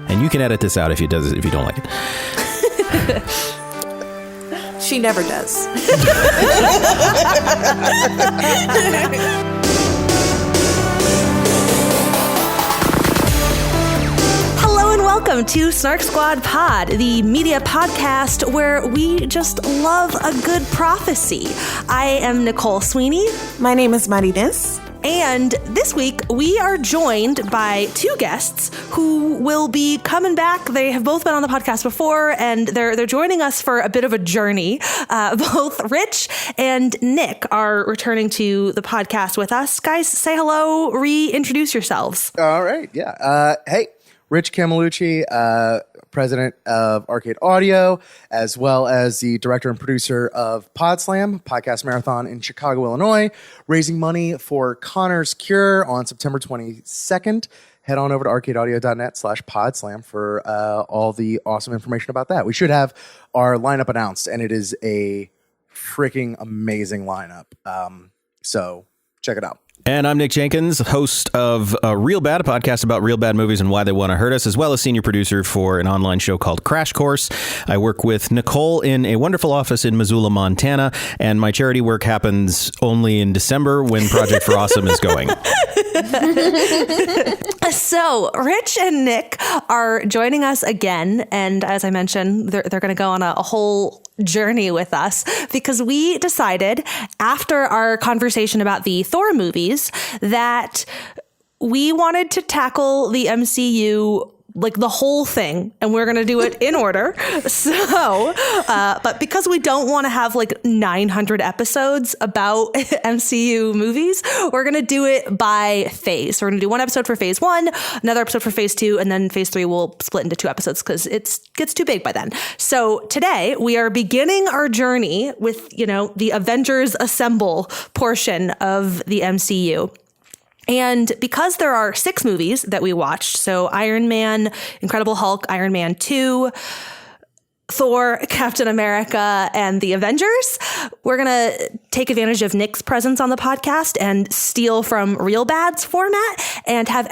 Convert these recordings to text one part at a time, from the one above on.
And you can edit this out if you don't like it. She never does. Hello and welcome to SnarkSquad Pod, the media podcast where we just love a good prophecy. I am Nicole Sweeney. My name is Marinez. And this week, we are joined by two guests who will be coming back. They have both been on the podcast before, and they're joining us for a bit of a journey. Both Rich and Nick are returning to the podcast with us. Guys, say hello, reintroduce yourselves. All right, yeah. Hey, Rich Camelucci, president of Arcade Audio, as well as the director and producer of PodSlam, podcast marathon in Chicago, Illinois, raising money for Connor's Cure on September 22nd. Head on over to arcadeaudio.net/podslam for all the awesome information about that. We should have our lineup announced, and it is a freaking amazing lineup. So check it out. And I'm Nick Jenkins, host of Real Bad, a podcast about real bad movies and why they want to hurt us, as well as senior producer for an online show called Crash Course. I work with Nicole in a wonderful office in Missoula, Montana, and my charity work happens only in December when Project for Awesome is going. So Rich and Nick are joining us again. And as I mentioned, they're going to go on a whole journey with us because we decided after our conversation about the Thor movies that we wanted to tackle the MCU, like the whole thing, and we're going to do it in order. So, but because we don't want to have like 900 episodes about MCU movies, we're going to do it by phase. We're going to do one episode for phase 1, another episode for phase 2, and then phase 3 will split into 2 episodes because it gets too big by then. So today we are beginning our journey with, the Avengers Assemble portion of the MCU. And because there are 6 movies that we watched, so Iron Man, Incredible Hulk, Iron Man 2, Thor, Captain America, and the Avengers, we're going to take advantage of Nick's presence on the podcast and steal from Real Bad's format and have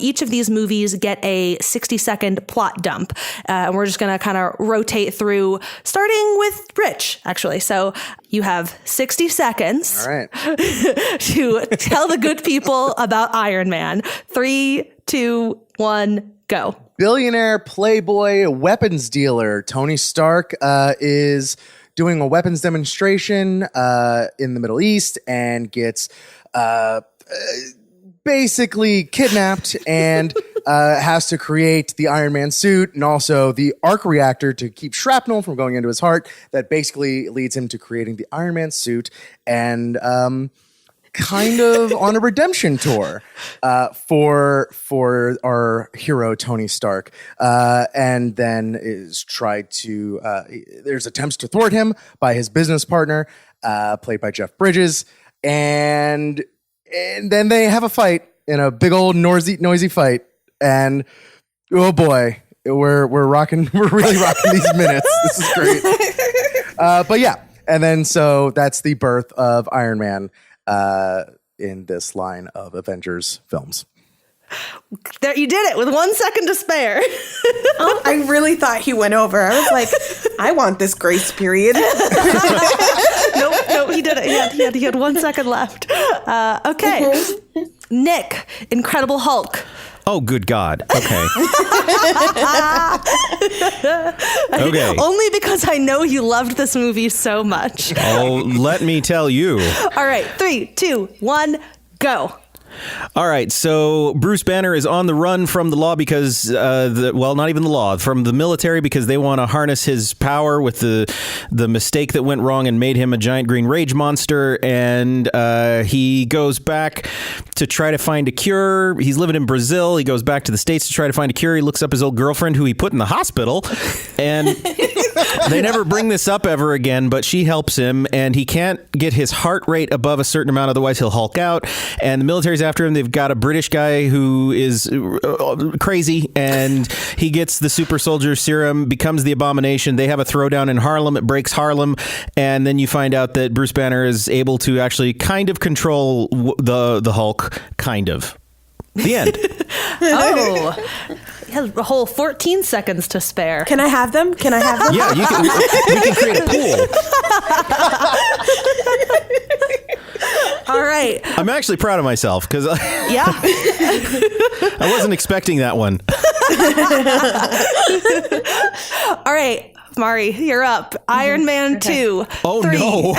each of these movies get a 60-second plot dump. And we're just going to kind of rotate through, starting with Rich, actually. So you have 60 seconds All right. to tell the good people about Iron Man. 3, 2, 1, go. Billionaire playboy weapons dealer Tony Stark is doing a weapons demonstration in the Middle East and gets basically kidnapped and has to create the Iron Man suit and also the arc reactor to keep shrapnel from going into his heart. That basically leads him to creating the Iron Man suit and kind of on a redemption tour for our hero Tony Stark, and then is tried to there's attempts to thwart him by his business partner, played by Jeff Bridges, and then they have a fight in a big old noisy fight, and oh boy, we're really rocking these minutes. This is great. But yeah, and then so that's the birth of Iron Man in this line of Avengers films. There, you did it with 1 second to spare. I really thought he went over. I was like, I want this grace period. Nope, he did it. He had 1 second left. Okay. Nick, Incredible Hulk. Oh, good God. Okay. Okay. Only because I know you loved this movie so much. Oh, let me tell you. All right. 3, 2, 1, go. All right, so Bruce Banner is on the run from the law because, not even the law, from the military because they want to harness his power with the mistake that went wrong and made him a giant green rage monster. And he goes back to try to find a cure. He's living in Brazil. He goes back to the States to try to find a cure. He looks up his old girlfriend who he put in the hospital. And they never bring this up ever again, but she helps him. And he can't get his heart rate above a certain amount, otherwise he'll Hulk out. And the military's after him. They've got a British guy who is crazy, and he gets the super soldier serum, becomes the Abomination. They have a throwdown in Harlem. It breaks Harlem, and then you find out that Bruce Banner is able to actually kind of control the Hulk, kind of. The end. Oh, had a whole 14 seconds to spare. Can I have them? Yeah, we can create a pool. All right. I'm actually proud of myself because Yeah. I wasn't expecting that one. All right. Mari, you're up. Iron Man 2. Oh, 3. no.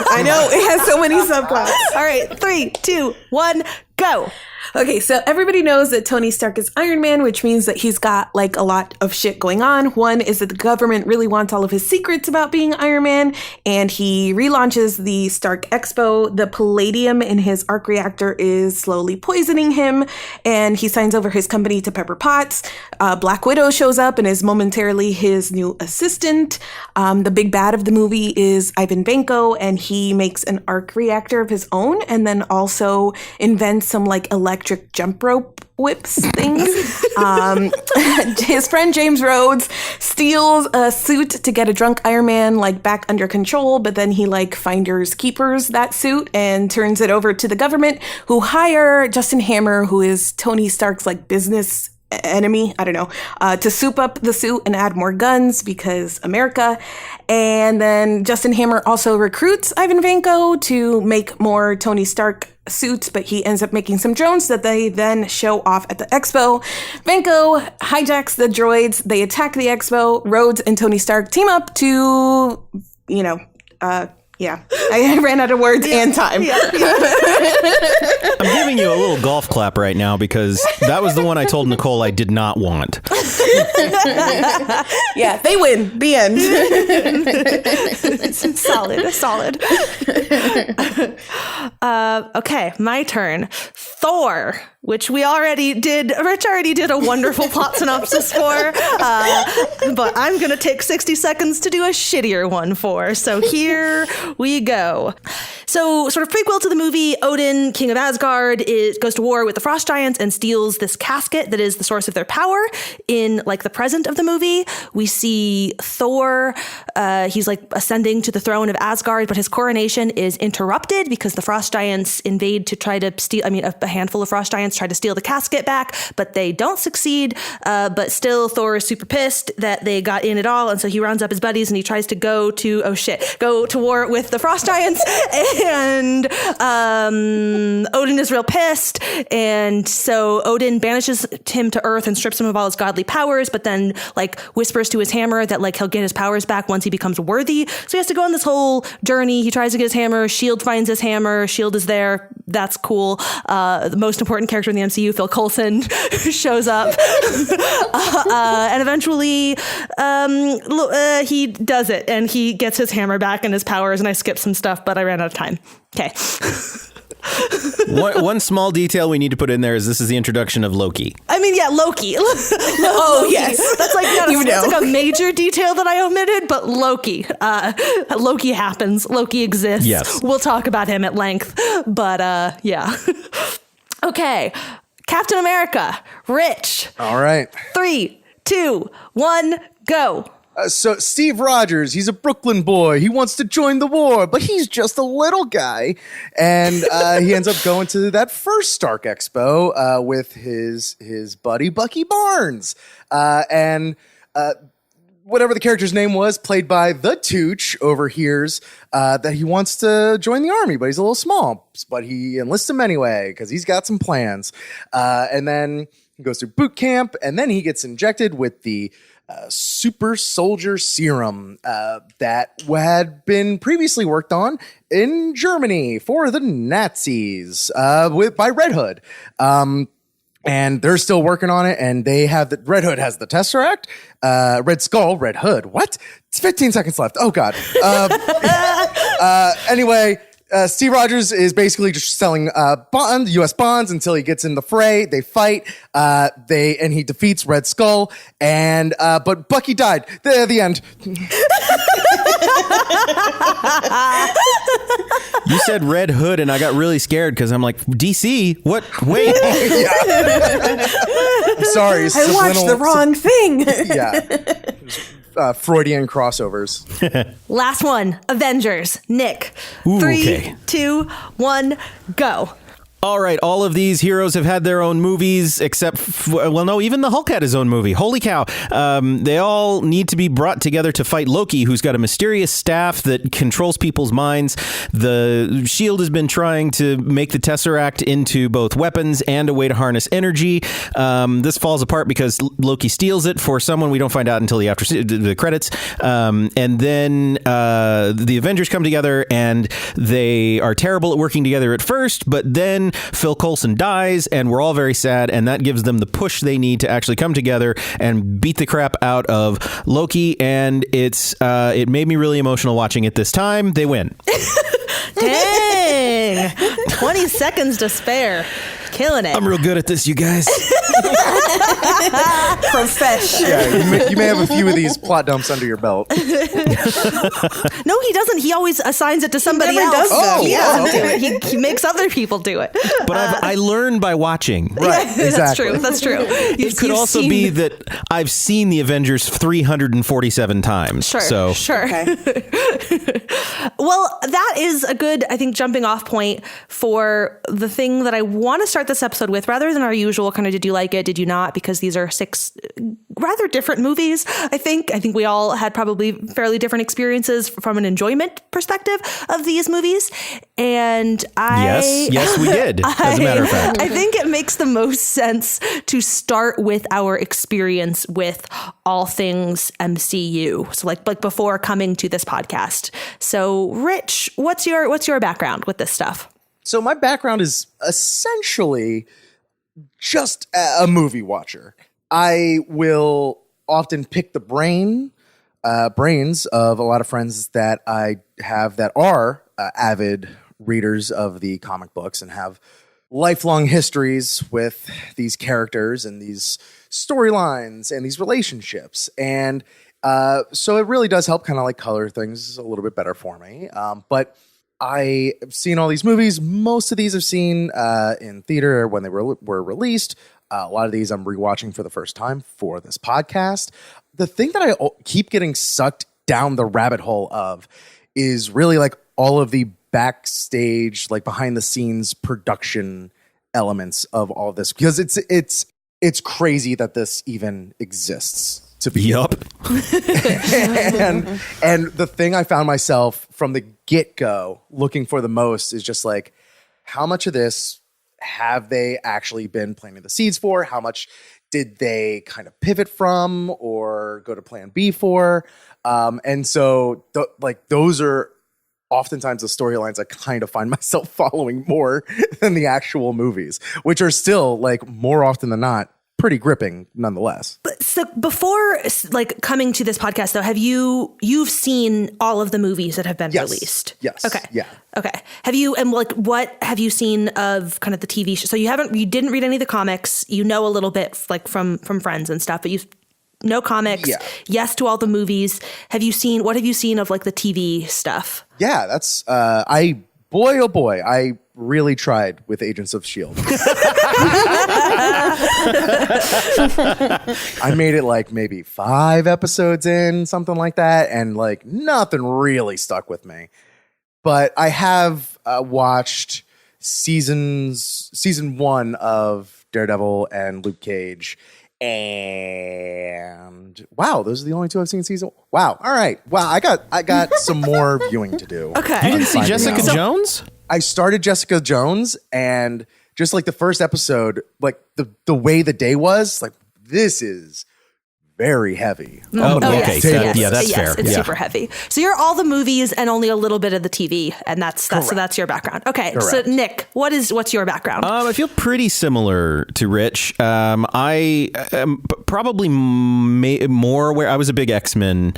I know, it has so many subplots. All right. 3, 2, 1, go. Okay, so everybody knows that Tony Stark is Iron Man, which means that he's got like a lot of shit going on. One is that the government really wants all of his secrets about being Iron Man, and he relaunches the Stark Expo. The palladium in his arc reactor is slowly poisoning him, and he signs over his company to Pepper Potts. Black Widow shows up and is momentarily his new assistant. The big bad of the movie is Ivan Vanko, and he makes an arc reactor of his own, and then also invents some like electric jump rope whips things. His friend James Rhodes steals a suit to get a drunk Iron Man like back under control, but then he like finders keepers that suit and turns it over to the government, who hire Justin Hammer, who is Tony Stark's like business enemy, I don't know, to soup up the suit and add more guns because America. And then Justin Hammer also recruits Ivan Vanko to make more Tony Stark suits, but he ends up making some drones that they then show off at the expo. Vanko hijacks the droids, they attack the expo. Rhodes and Tony Stark team up to, I ran out of words and time. I'm giving you a little golf clap right now because that was the one I told Nicole I did not want. Yeah, they win. The end. Solid. Okay, my turn. Thor, which we already did. Rich already did a wonderful plot synopsis for, but I'm going to take 60 seconds to do a shittier one for. So here we go. So sort of prequel to the movie, Odin, king of Asgard, goes to war with the frost giants and steals this casket that is the source of their power. In like the present of the movie, we see Thor. He's like ascending to the throne of Asgard, but his coronation is interrupted because the frost giants invade to try to steal. I mean, a handful of frost giants try to steal the casket back, but they don't succeed. But still, Thor is super pissed that they got in at all, and so he rounds up his buddies and he tries to go to war with the frost giants. And Odin is real pissed, and so Odin banishes him to Earth and strips him of all his godly powers, but then like whispers to his hammer that like he'll get his powers back once he becomes worthy. So he has to go on this whole journey. He tries to get his hammer. Shield finds his hammer. Shield is there. That's cool. The most important character in the MCU, Phil Coulson, shows up, and eventually he does it, and he gets his hammer back and his powers. And I skipped some stuff, but I ran out of time. Okay. One small detail we need to put in there is this is the introduction of Loki. I mean, yeah, Loki. Oh, yes. That's like, that's like a major detail that I omitted, but Loki. Loki happens. Loki exists. Yes. We'll talk about him at length, but yeah. Okay. Captain America. Rich. All right. 3, 2, 1, go. So Steve Rogers, he's a Brooklyn boy. He wants to join the war, but he's just a little guy. And he ends up going to that first Stark Expo with his buddy Bucky Barnes. And whatever the character's name was, played by the Tooch, overhears that he wants to join the army, but he's a little small. But he enlists him anyway because he's got some plans. And then he goes through boot camp, and then he gets injected with the super soldier serum that had been previously worked on in Germany for the Nazis by Red Hood. And they're still working on it, and they have Red Hood has the Tesseract, Red Skull, Red Hood. What? It's 15 seconds left. Oh God. Anyway, Steve Rogers is basically just selling U.S. bonds until he gets in the fray. They fight. And he defeats Red Skull. And but Bucky died. The end. You said Red Hood, and I got really scared because I'm like, DC? What? Wait. I'm sorry. I watched the wrong thing. Yeah. Freudian crossovers. Last one. Avengers. Nick. Ooh, 3, okay. 2, 1, go. all right, all of these heroes have had their own movies, except, well, no, even the Hulk had his own movie. Holy cow. They all need to be brought together to fight Loki, who's got a mysterious staff that controls people's minds. The Shield has been trying to make the Tesseract into both weapons and a way to harness energy. This falls apart because Loki steals it for someone we don't find out until the credits. And then the Avengers come together, and they are terrible at working together at first, but then Phil Coulson dies, and we're all very sad, and that gives them the push they need to actually come together and beat the crap out of Loki, and it made me really emotional watching it this time. They win. Dang! 20 seconds to spare. Killing it. I'm real good at this, you guys. Profession. Yeah, you may have a few of these plot dumps under your belt. No, he doesn't. He always assigns it to somebody never else. does He that. doesn't do it. He makes other people do it. But I learn by watching. Right, exactly. That's true. It could also be that I've seen the Avengers 347 times. Sure. So. Sure. Okay. Well, that is a good, I think, jumping off point for the thing that I want to start this episode with, rather than our usual kind of did you like it, did you not? Because these are 6 rather different movies, I think. I think we all had probably fairly different experiences from an enjoyment perspective of these movies. And Yes, we did, as a matter of fact. I think it makes the most sense to start with our experience with all things MCU. So like before coming to this podcast. So Rich, what's your background with this stuff? So my background is essentially just a movie watcher. I will often pick the brains of a lot of friends that I have that are avid readers of the comic books and have lifelong histories with these characters and these storylines and these relationships. And so it really does help kind of like color things a little bit better for me. But I have seen all these movies. Most of these I've seen in theater when they were released. A lot of these I'm rewatching for the first time for this podcast. The thing that I keep getting sucked down the rabbit hole of is really like all of the backstage, like behind the scenes production elements of all of this, because it's crazy that this even exists. To be Yup. and the thing I found myself from the get-go looking for the most is just like, how much of this have they actually been planting the seeds for? How much did they kind of pivot from or go to plan B for? And so those are oftentimes the storylines I kind of find myself following more than the actual movies, which are still like more often than not pretty gripping nonetheless. But so before like coming to this podcast though, you've seen all of the movies that have been released? Yes. Okay. Yeah. Okay. Have you, and like, what have you seen of kind of the TV show? So you didn't read any of the comics, you know, a little bit like from friends and stuff, but no comics. Yeah. Yes to all the movies. What have you seen of like the TV stuff? Yeah, that's, I really tried with Agents of S.H.I.E.L.D. I made it like maybe 5 episodes in, something like that, and like nothing really stuck with me. But I have watched season 1 of Daredevil and Luke Cage, and wow, those are the only 2 I've seen season. Wow, all right, wow, I got some more viewing to do. Okay, You didn't see Jessica Jones? I started Jessica Jones, and just like the first episode, like the way the day was, like, this is very heavy. Oh, okay. Yes, That's fair. It's Yeah. super heavy. So you're all the movies and only a little bit of the TV, and that's your background. Okay, Correct. so Nick, what's your background? I feel pretty similar to Rich. I am probably more aware. I was a big X-Men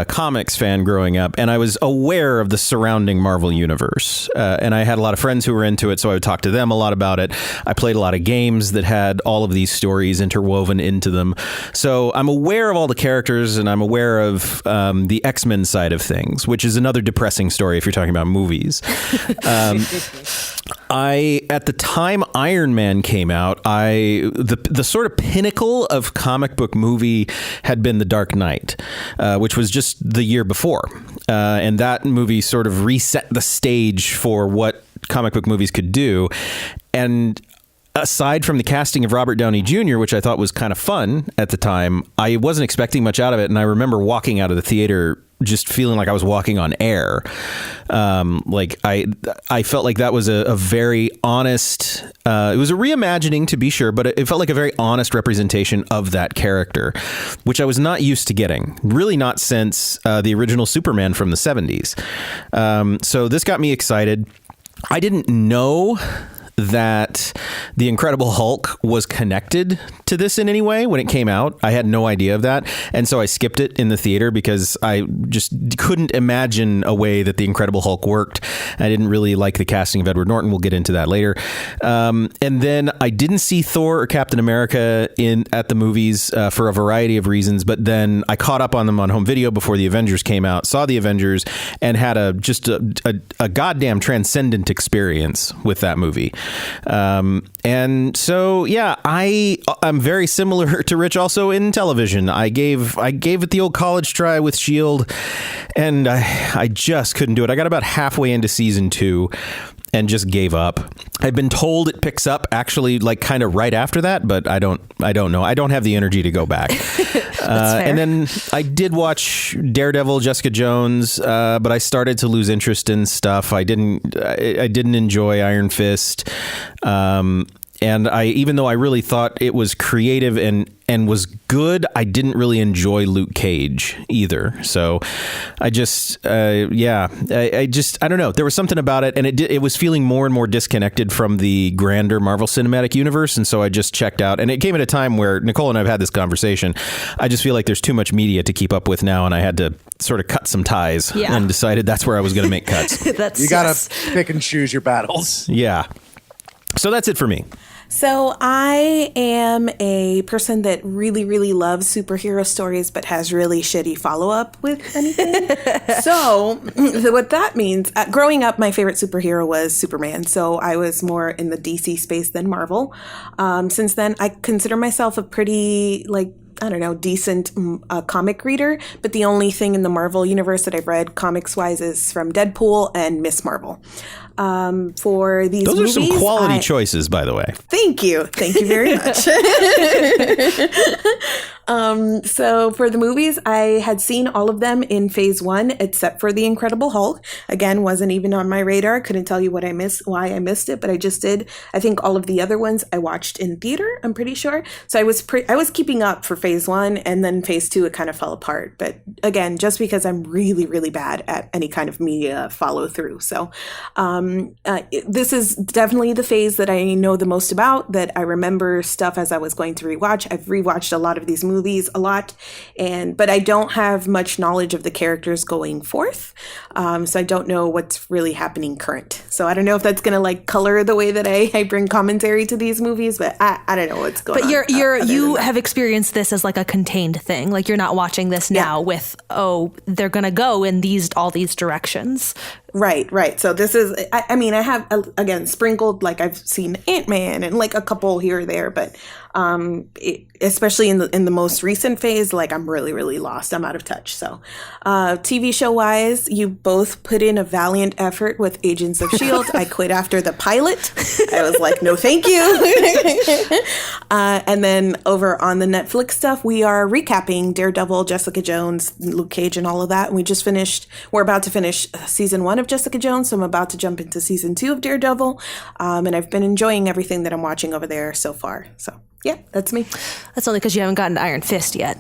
comics fan growing up, and I was aware of the surrounding Marvel universe. And I had a lot of friends who were into it, so I would talk to them a lot about it. I played a lot of games that had all of these stories interwoven into them. So I'm aware of all the characters, and I'm aware of the X-Men side of things, which is another depressing story if you're talking about movies. At the time Iron Man came out, the sort of pinnacle of comic book movie had been The Dark Knight, which was just the year before. And that movie sort of reset the stage for what comic book movies could do. And aside from the casting of Robert Downey Jr., which I thought was kind of fun at the time, I wasn't expecting much out of it. And I remember walking out of the theater just feeling like I was walking on air. Like I felt like that was a very honest, it was a reimagining to be sure, but it felt like a very honest representation of that character, which I was not used to getting, really not since the original Superman from the 70s. So this got me excited. I didn't know that the Incredible Hulk was connected to this in any way when it came out. I had no idea of that. And so I skipped it in the theater because I just couldn't imagine a way that the Incredible Hulk worked. I didn't really like the casting of Edward Norton. We'll get into that later. And then I didn't see Thor or Captain America at the movies for a variety of reasons. But then I caught up on them on home video before the Avengers came out, saw the Avengers, and had a goddamn transcendent experience with that movie. And so, yeah, I'm very similar to Rich also in television. I gave it the old college try with S.H.I.E.L.D. and I just couldn't do it. I got about halfway into season 2 and just gave up. I've been told it picks up actually like kind of right after that, but I don't know. I don't have the energy to go back. And then I did watch Daredevil, Jessica Jones, but I started to lose interest in stuff. I didn't enjoy Iron Fist. And even though I really thought it was creative and was good, I didn't really enjoy Luke Cage either. So I just, I don't know. There was something about it, and it was feeling more and more disconnected from the grander Marvel Cinematic Universe. And so I just checked out. And it came at a time where Nicole and I have had this conversation. I just feel like there's too much media to keep up with now, and I had to sort of cut some ties and decided that's where I was going to make cuts. You got to pick and choose your battles. Yeah. So that's it for me. So I am a person that really, really loves superhero stories, but has really shitty follow-up with anything. So what that means, growing up, my favorite superhero was Superman. So I was more in the DC space than Marvel. Since then, I consider myself a pretty, decent comic reader. But the only thing in the Marvel universe that I've read comics-wise is from Deadpool and Miss Marvel. For these Those movies, are some quality choices, by the way. Thank you very much. So for the movies, I had seen all of them in phase 1, except for The Incredible Hulk. Again, wasn't even on my radar. Couldn't tell you why I missed it, but I just did. I think all of the other ones I watched in theater, I'm pretty sure. So I was keeping up for phase 1, and then phase 2, it kind of fell apart. But again, just because I'm really, really bad at any kind of media follow through. So, this is definitely the phase that I know the most about, that I remember stuff as I was going to rewatch. I've rewatched a lot of these movies a lot, but I don't have much knowledge of the characters going forth. So I don't know what's really happening current. So I don't know if that's going to color the way that I bring commentary to these movies, but I don't know what's going on. But you have experienced this as like a contained thing. Like you're not watching this now with, they're going to go in all these directions. Right. So this is, I mean, I have, again, sprinkled, I've seen Ant-Man and a couple here or there, but especially in the most recent phase, I'm really, really lost. I'm out of touch. So TV show wise, you both put in a valiant effort with Agents of S.H.I.E.L.D. I quit after the pilot. I was like, no, thank you. And then over on the Netflix stuff, we are recapping Daredevil, Jessica Jones, Luke Cage, and all of that. And we're about to finish season 1 of Jessica Jones, so I'm about to jump into season 2 of Daredevil, and I've been enjoying everything that I'm watching over there so far. So yeah, that's me. That's only because you haven't gotten to Iron Fist yet.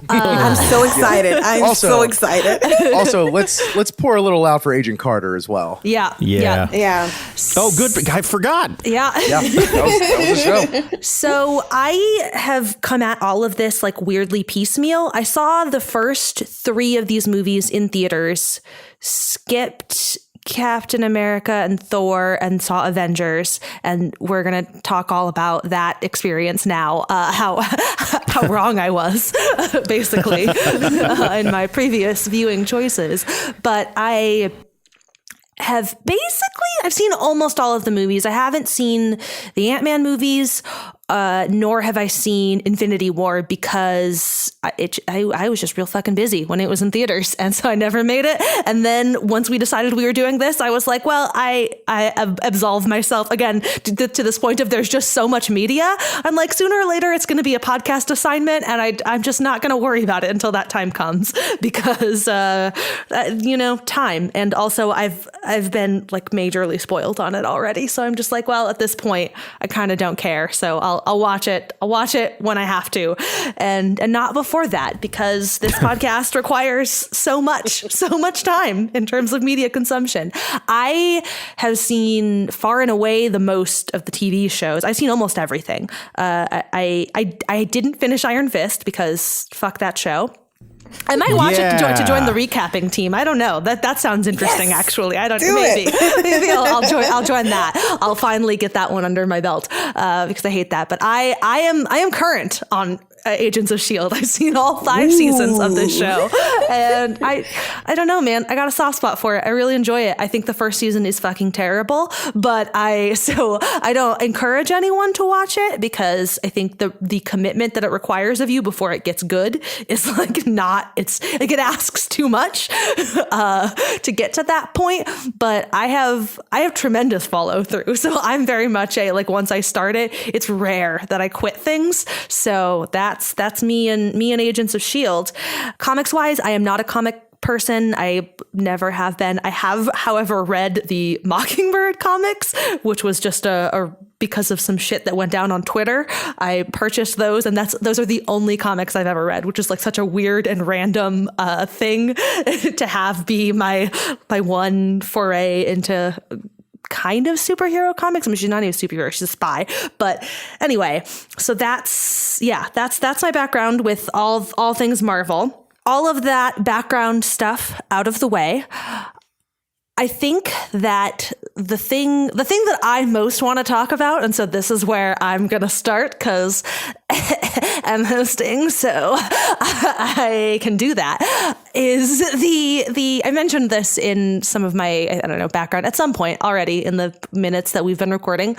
I'm so excited. So excited. Also, let's pour a little out for Agent Carter as well. Yeah. Oh, good. I forgot. Yeah. That was a show. So I have come at all of this weirdly piecemeal. I saw the first 3 of these movies in theaters, skipped Captain America and Thor, and saw Avengers, and we're gonna talk all about that experience now. How wrong I was, basically, in my previous viewing choices. But I've seen almost all of the movies. I haven't seen the Ant-Man movies. nor have I seen Infinity War because I was just real fucking busy when it was in theaters. And so I never made it. And then once we decided we were doing this, I was like, well, I absolve myself again to this point of there's just so much media. I'm like, sooner or later, it's going to be a podcast assignment. And I'm just not going to worry about it until that time comes because, time. And also I've been like majorly spoiled on it already. So I'm just like, well, at this point, I kind of don't care. So I'll watch it. I'll watch it when I have to, and not before that, because this podcast requires so much time in terms of media consumption. I have seen far and away the most of the TV shows. I've seen almost everything. I didn't finish Iron Fist because fuck that show. I might watch it to join the recapping team. I don't know. That sounds interesting. Yes, actually, I don't. Maybe I'll join that. I'll finally get that one under my belt because I hate that. But I am current on Agents of S.H.I.E.L.D. I've seen all 5 seasons of this show. And I don't know, man. I got a soft spot for it. I really enjoy it. I think the first season is fucking terrible, but I don't encourage anyone to watch it because I think the commitment that it requires of you before it gets good is like it asks too much to get to that point. But I have tremendous follow through. So I'm very much once I start it, it's rare that I quit things. So that's me and Agents of S.H.I.E.L.D. Comics wise, I am not a comic person. I never have been. I have, however, read the Mockingbird comics, which was just because of some shit that went down on Twitter. I purchased those, and those are the only comics I've ever read, which is like such a weird and random thing to have be my one foray into kind of superhero comics. I mean, she's not even a superhero, she's a spy. But anyway, so that's my background with all things Marvel. All of that background stuff out of the way. I think that the thing that I most want to talk about, and so this is where I'm going to start because I'm hosting, so I can do that, is the I mentioned this in some of my, background at some point already in the minutes that we've been recording.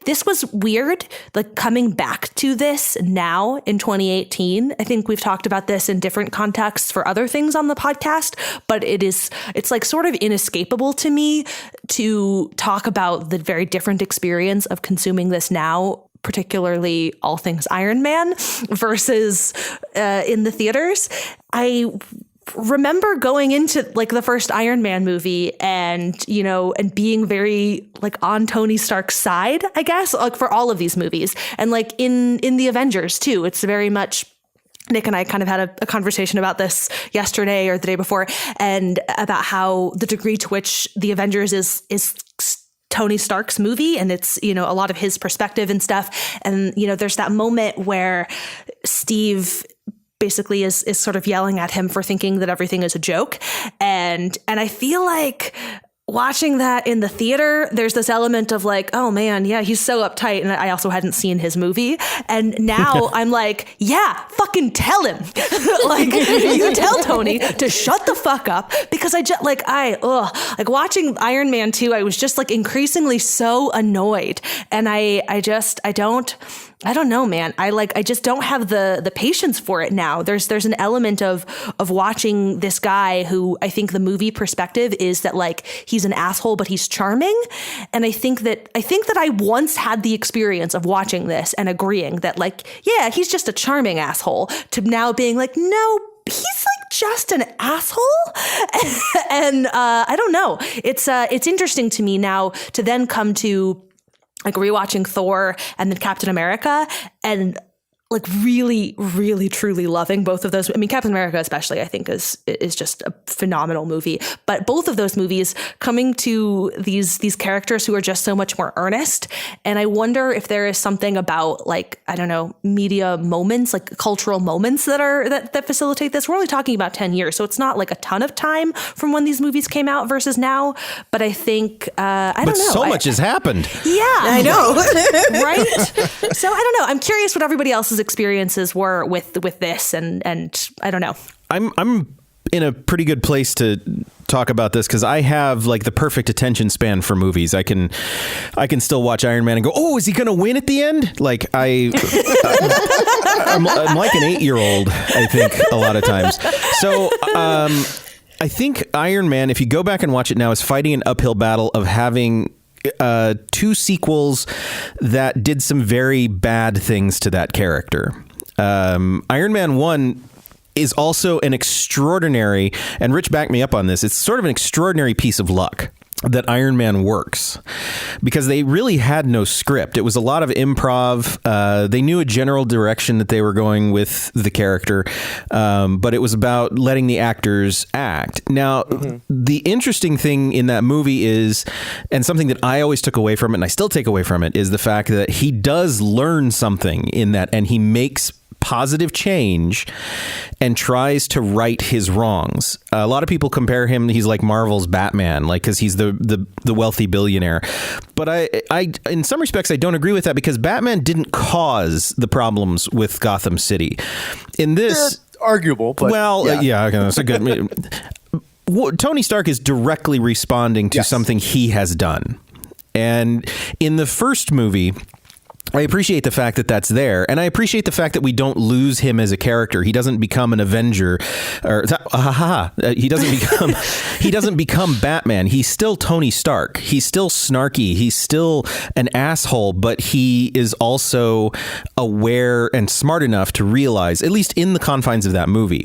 This was weird, like coming back to this now in 2018. I think we've talked about this in different contexts for other things on the podcast, but it's like sort of inescapable to me to talk about the very different experience of consuming this now, particularly all things Iron Man versus in the theaters. I remember going into like the first Iron Man movie and being very like on Tony Stark's side, I guess, like for all of these movies, and like in the Avengers too. It's very much, Nick and I kind of had a conversation about this yesterday or the day before, and about how the degree to which the Avengers is Tony Stark's movie, and it's, a lot of his perspective and stuff. And, there's that moment where Steve basically is sort of yelling at him for thinking that everything is a joke. And I feel like watching that in the theater, there's this element of like, oh man, yeah, he's so uptight. And I also hadn't seen his movie. And now I'm like, yeah, fucking tell him. Like, you tell Tony to shut the fuck up, because watching Iron Man 2, I was just like increasingly so annoyed. And I don't know, man. I just don't have the patience for it now. There's an element of watching this guy who I think the movie perspective is that like he's an asshole, but he's charming. And I think that I once had the experience of watching this and agreeing that like, yeah, he's just a charming asshole, to now being like, no, he's like just an asshole. And I don't know. It's interesting to me now to then come to like rewatching Thor and then Captain America, and like really, really, truly loving both of those. I mean, Captain America especially, I think is just a phenomenal movie. But both of those movies coming to these characters who are just so much more earnest. And I wonder if there is something about like, I don't know, media moments, like cultural moments that facilitate this. We're only talking about 10 years, so it's not like a ton of time from when these movies came out versus now. But I think I don't know. So much has happened. Yeah, I know, right? So I don't know. I'm curious what everybody else's experiences were with this, and I don't know. I'm in a pretty good place to talk about this because I have like the perfect attention span for movies. I can still watch Iron Man and go, oh, is he going to win at the end? Like I'm like an 8-year-old, I think, a lot of times. So I think Iron Man, if you go back and watch it now, is fighting an uphill battle of having 2 sequels that did some very bad things to that character. Iron Man 1 is also an extraordinary, and Rich backed me up on this, it's sort of an extraordinary piece of luck that Iron Man works because they really had no script. It was a lot of improv. They knew a general direction that they were going with the character, but it was about letting the actors act. Now, the interesting thing in that movie is, and something that I always took away from it, and I still take away from it, is the fact that he does learn something in that, and he makes positive change and tries to right his wrongs. A lot of people compare him, he's like Marvel's Batman, like, because he's the wealthy billionaire. But I in some respects, I don't agree with that because Batman didn't cause the problems with Gotham City. In this, arguable, but yeah, that's a good. Tony Stark is directly responding to something he has done. And in the first movie, I appreciate the fact that that's there, and I appreciate the fact that we don't lose him as a character. He doesn't become an Avenger, or he doesn't become Batman. He's still Tony Stark. He's still snarky. He's still an asshole, but he is also aware and smart enough to realize, at least in the confines of that movie.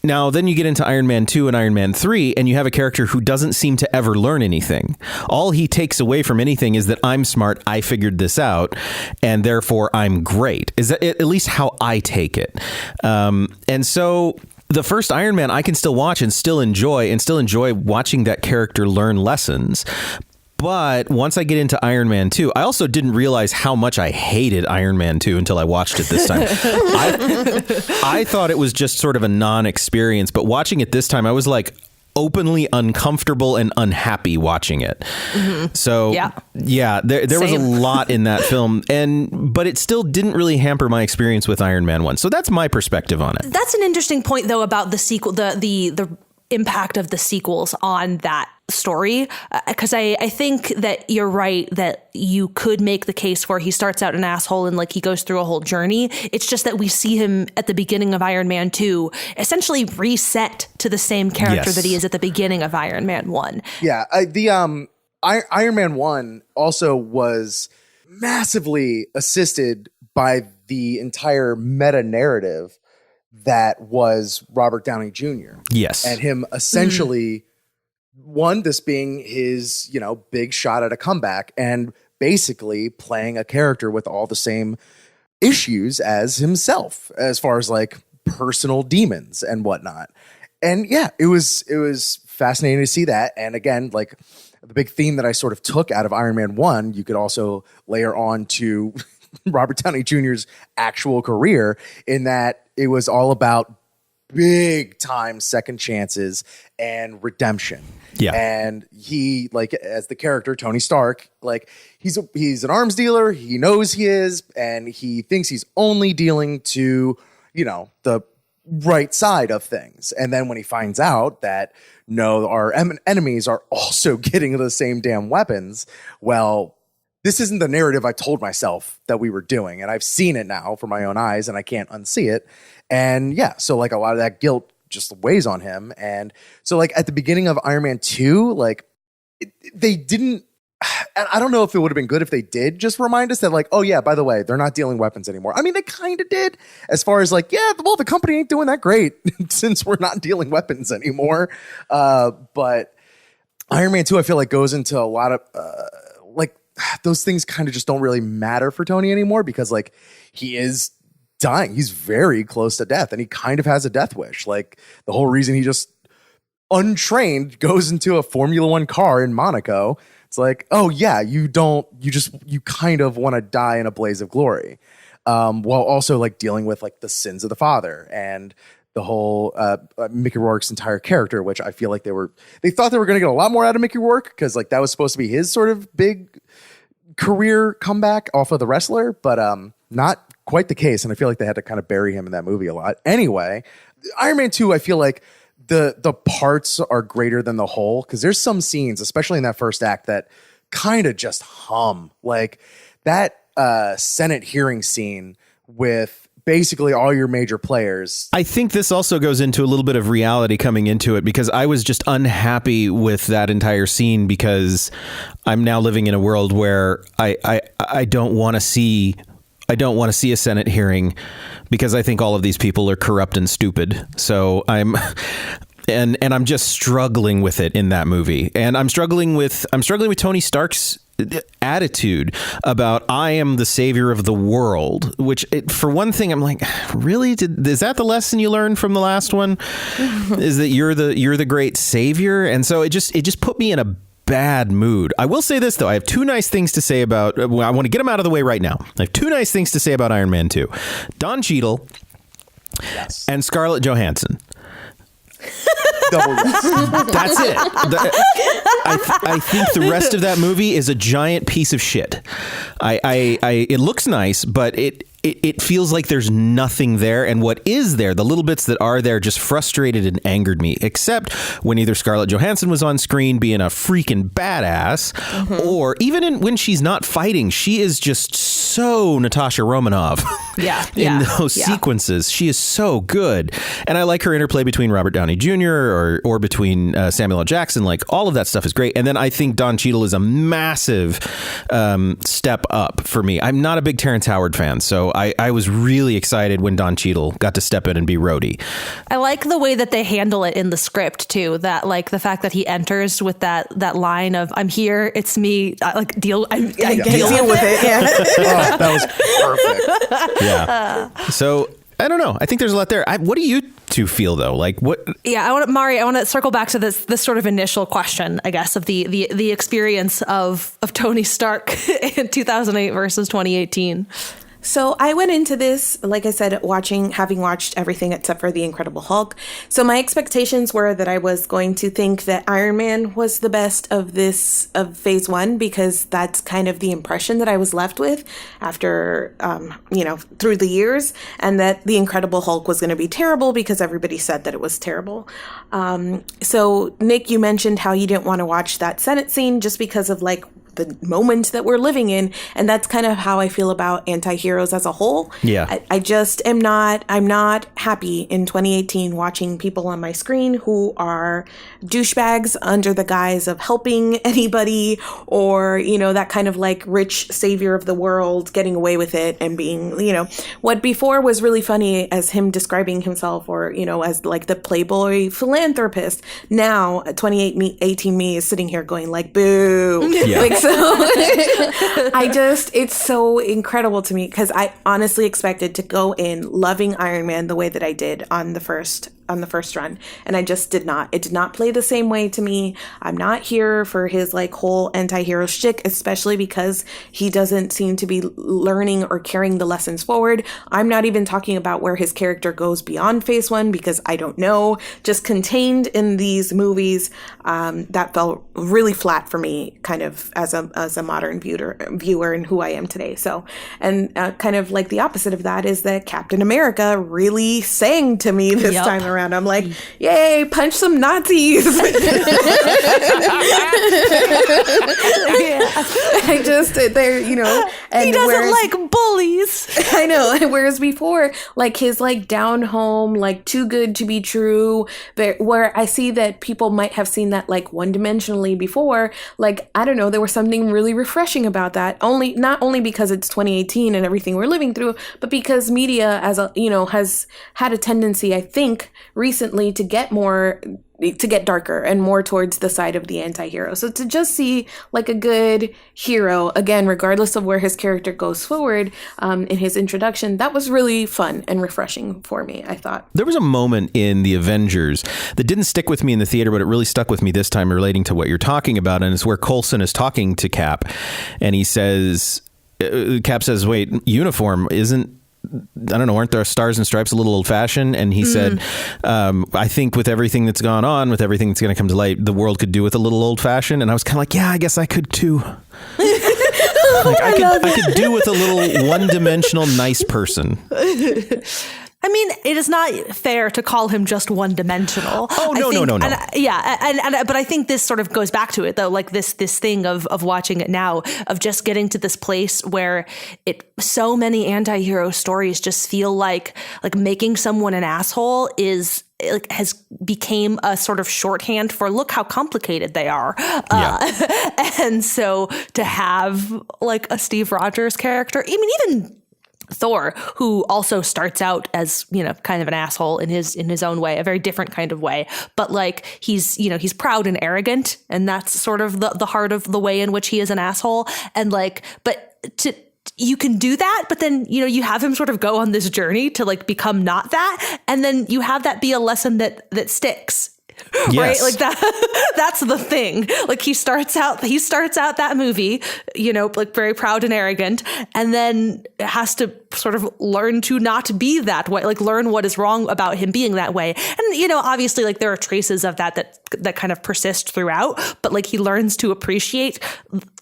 Now, then you get into Iron Man 2 and Iron Man 3, and you have a character who doesn't seem to ever learn anything. All he takes away from anything is that I'm smart, I figured this out, and therefore I'm great. Is that at least how I take it? And so the first Iron Man I can still watch and still enjoy watching that character learn lessons. But once I get into Iron Man 2, I also didn't realize how much I hated Iron Man 2 until I watched it this time. I thought it was just sort of a non-experience, but watching it this time, I was like openly uncomfortable and unhappy watching it. So there was a lot in that film, but it still didn't really hamper my experience with Iron Man 1. So that's my perspective on it. That's an interesting point, though, about the sequel, the impact of the sequels on that story, because I think that you're right that you could make the case where he starts out an asshole and like he goes through a whole journey. It's just that we see him at the beginning of Iron Man 2 essentially reset to the same character that he is at the beginning of Iron Man 1. Yeah, Iron Man 1 also was massively assisted by the entire meta narrative that was Robert Downey Jr. Yes. And him essentially, this being his, big shot at a comeback and basically playing a character with all the same issues as himself, as far as like personal demons and whatnot. And yeah, it was fascinating to see that. And again, like the big theme that I sort of took out of Iron Man 1, you could also layer on to Robert Downey Jr.'s actual career in that it was all about big time second chances and redemption. Yeah. And he, like, as the character Tony Stark, like he's an arms dealer. He knows he is, and he thinks he's only dealing to, the right side of things. And then when he finds out that no, our enemies are also getting the same damn weapons, well, this isn't the narrative I told myself that we were doing. And I've seen it now for my own eyes and I can't unsee it. And yeah, so like a lot of that guilt just weighs on him. And so like at the beginning of Iron Man 2, like they didn't, and I don't know if it would have been good if they did just remind us that like, oh yeah, by the way, they're not dealing weapons anymore. I mean, they kind of did as far as like, yeah, well, the company ain't doing that great since we're not dealing weapons anymore. But Iron Man 2, I feel like goes into a lot of, like those things kind of just don't really matter for Tony anymore because like he is dying. He's very close to death and he kind of has a death wish. Like the whole reason he just untrained goes into a Formula One car in Monaco. It's like, oh yeah, you kind of want to die in a blaze of glory. While also like dealing with like the sins of the father and the whole Mickey Rourke's entire character, which I feel like they thought they were going to get a lot more out of Mickey Rourke because like that was supposed to be his sort of big career comeback off of The Wrestler, but not quite the case. And I feel like they had to kind of bury him in that movie a lot. Anyway, Iron Man 2, I feel like the parts are greater than the whole, because there's some scenes, especially in that first act, that kind of just hum. Like that Senate hearing scene with basically all your major players. I think this also goes into a little bit of reality coming into it, because I was just unhappy with that entire scene, because I'm now living in a world where I don't want to see a Senate hearing, because I think all of these people are corrupt and stupid. So I'm just struggling with it in that movie. And I'm struggling with Tony Stark's attitude about I am the savior of the world, which for one thing, I'm like, really? Is that the lesson you learned from the last one? Is that you're the great savior? And so it just put me in a bad mood. I will say this, though. I have two nice things to say about, I want to get them out of the way right now. I have two nice things to say about Iron Man 2. Don Cheadle and Scarlett Johansson. Double yes. That's it. I think the rest of that movie is a giant piece of shit. It looks nice, but it feels like there's nothing there. And what is there, the little bits that are there, just frustrated and angered me, except when either Scarlett Johansson was on screen being a freaking badass, or even when she's not fighting, she is just so Natasha Romanoff. In those sequences. She is so good. And I like her interplay between Robert Downey Jr. or between Samuel L. Jackson. Like, all of that stuff is great. And then I think Don Cheadle is a massive step up for me. I'm not a big Terrence Howard fan, so I was really excited when Don Cheadle got to step in and be Rhodey. I like the way that they handle it in the script too. That, like, the fact that he enters with that line of "I'm here, it's me." I deal with it. Yeah. Oh, that was perfect. Yeah. So I don't know. I think there's a lot there. What do you two feel, though? Like, what? Yeah, I want to circle back to this sort of initial question, I guess, of the experience of Tony Stark in 2008 versus 2018. So I went into this, like I said, having watched everything except for The Incredible Hulk. So my expectations were that I was going to think that Iron Man was the best of phase one, because that's kind of the impression that I was left with after, through the years, and that The Incredible Hulk was going to be terrible because everybody said that it was terrible. So Nick, you mentioned how you didn't want to watch that Senate scene just because of the moment that we're living in. And that's kind of how I feel about anti-heroes as a whole. Yeah. I just I'm not happy in 2018 watching people on my screen who are douchebags under the guise of helping anybody, or, that kind of like rich savior of the world getting away with it and being, what before was really funny as him describing himself, or, as like the playboy philanthropist. Now 2018 me is sitting here going like, boo. Yeah. So it's so incredible to me, because I honestly expected to go in loving Iron Man the way that I did on the first run, and I just did not. It did not play the same way to me. I'm not here for his whole anti-hero shtick, especially because he doesn't seem to be learning or carrying the lessons forward. I'm not even talking about where his character goes beyond phase one, because I don't know. Just contained in these movies, that felt really flat for me, kind of as a modern viewer and who I am today. So, and kind of like the opposite of that is that Captain America really sang to me this time around. I'm like, yay, punch some Nazis. They're, and he doesn't like bullies. I know. Whereas before, his down home, too good to be true, where I see that people might have seen that one-dimensionally before, I don't know, there was something really refreshing about that. Not only because it's 2018 and everything we're living through, but because media has had a tendency, I think, recently to get darker and more towards the side of the anti-hero. So to just see a good hero, again, regardless of where his character goes forward, in his introduction, that was really fun and refreshing for me, I thought. There was a moment in The Avengers that didn't stick with me in the theater, but it really stuck with me this time, relating to what you're talking about. And it's where Coulson is talking to Cap, and he says, Cap says, wait, uniform isn't, I don't know, aren't there stars and stripes a little old fashioned? And he said, I think with everything that's gone on, with everything that's going to come to light, the world could do with a little old fashioned. And I was kind of like, yeah, I guess I could too. I could do with a little one dimensional nice person. I mean, it is not fair to call him just one-dimensional. Oh, no. But I think this sort of goes back to it, though, like this thing of watching it now, of just getting to this place where so many anti-hero stories just feel like making someone an asshole is like has became a sort of shorthand for look how complicated they are. And so to have like a Steve Rogers character, I mean, even Thor, who also starts out as, kind of an asshole in his own way, a very different kind of way. But like he's proud and arrogant. And that's sort of the heart of the way in which he is an asshole. And you can do that, but then, you have him sort of go on this journey to like become not that. And then you have that be a lesson that sticks. Yes. Right? Like that's the thing. Like he starts out that movie, like very proud and arrogant, and then has to sort of learn to not be that way, like learn what is wrong about him being that way. And, obviously like there are traces of that kind of persist throughout, but like he learns to appreciate,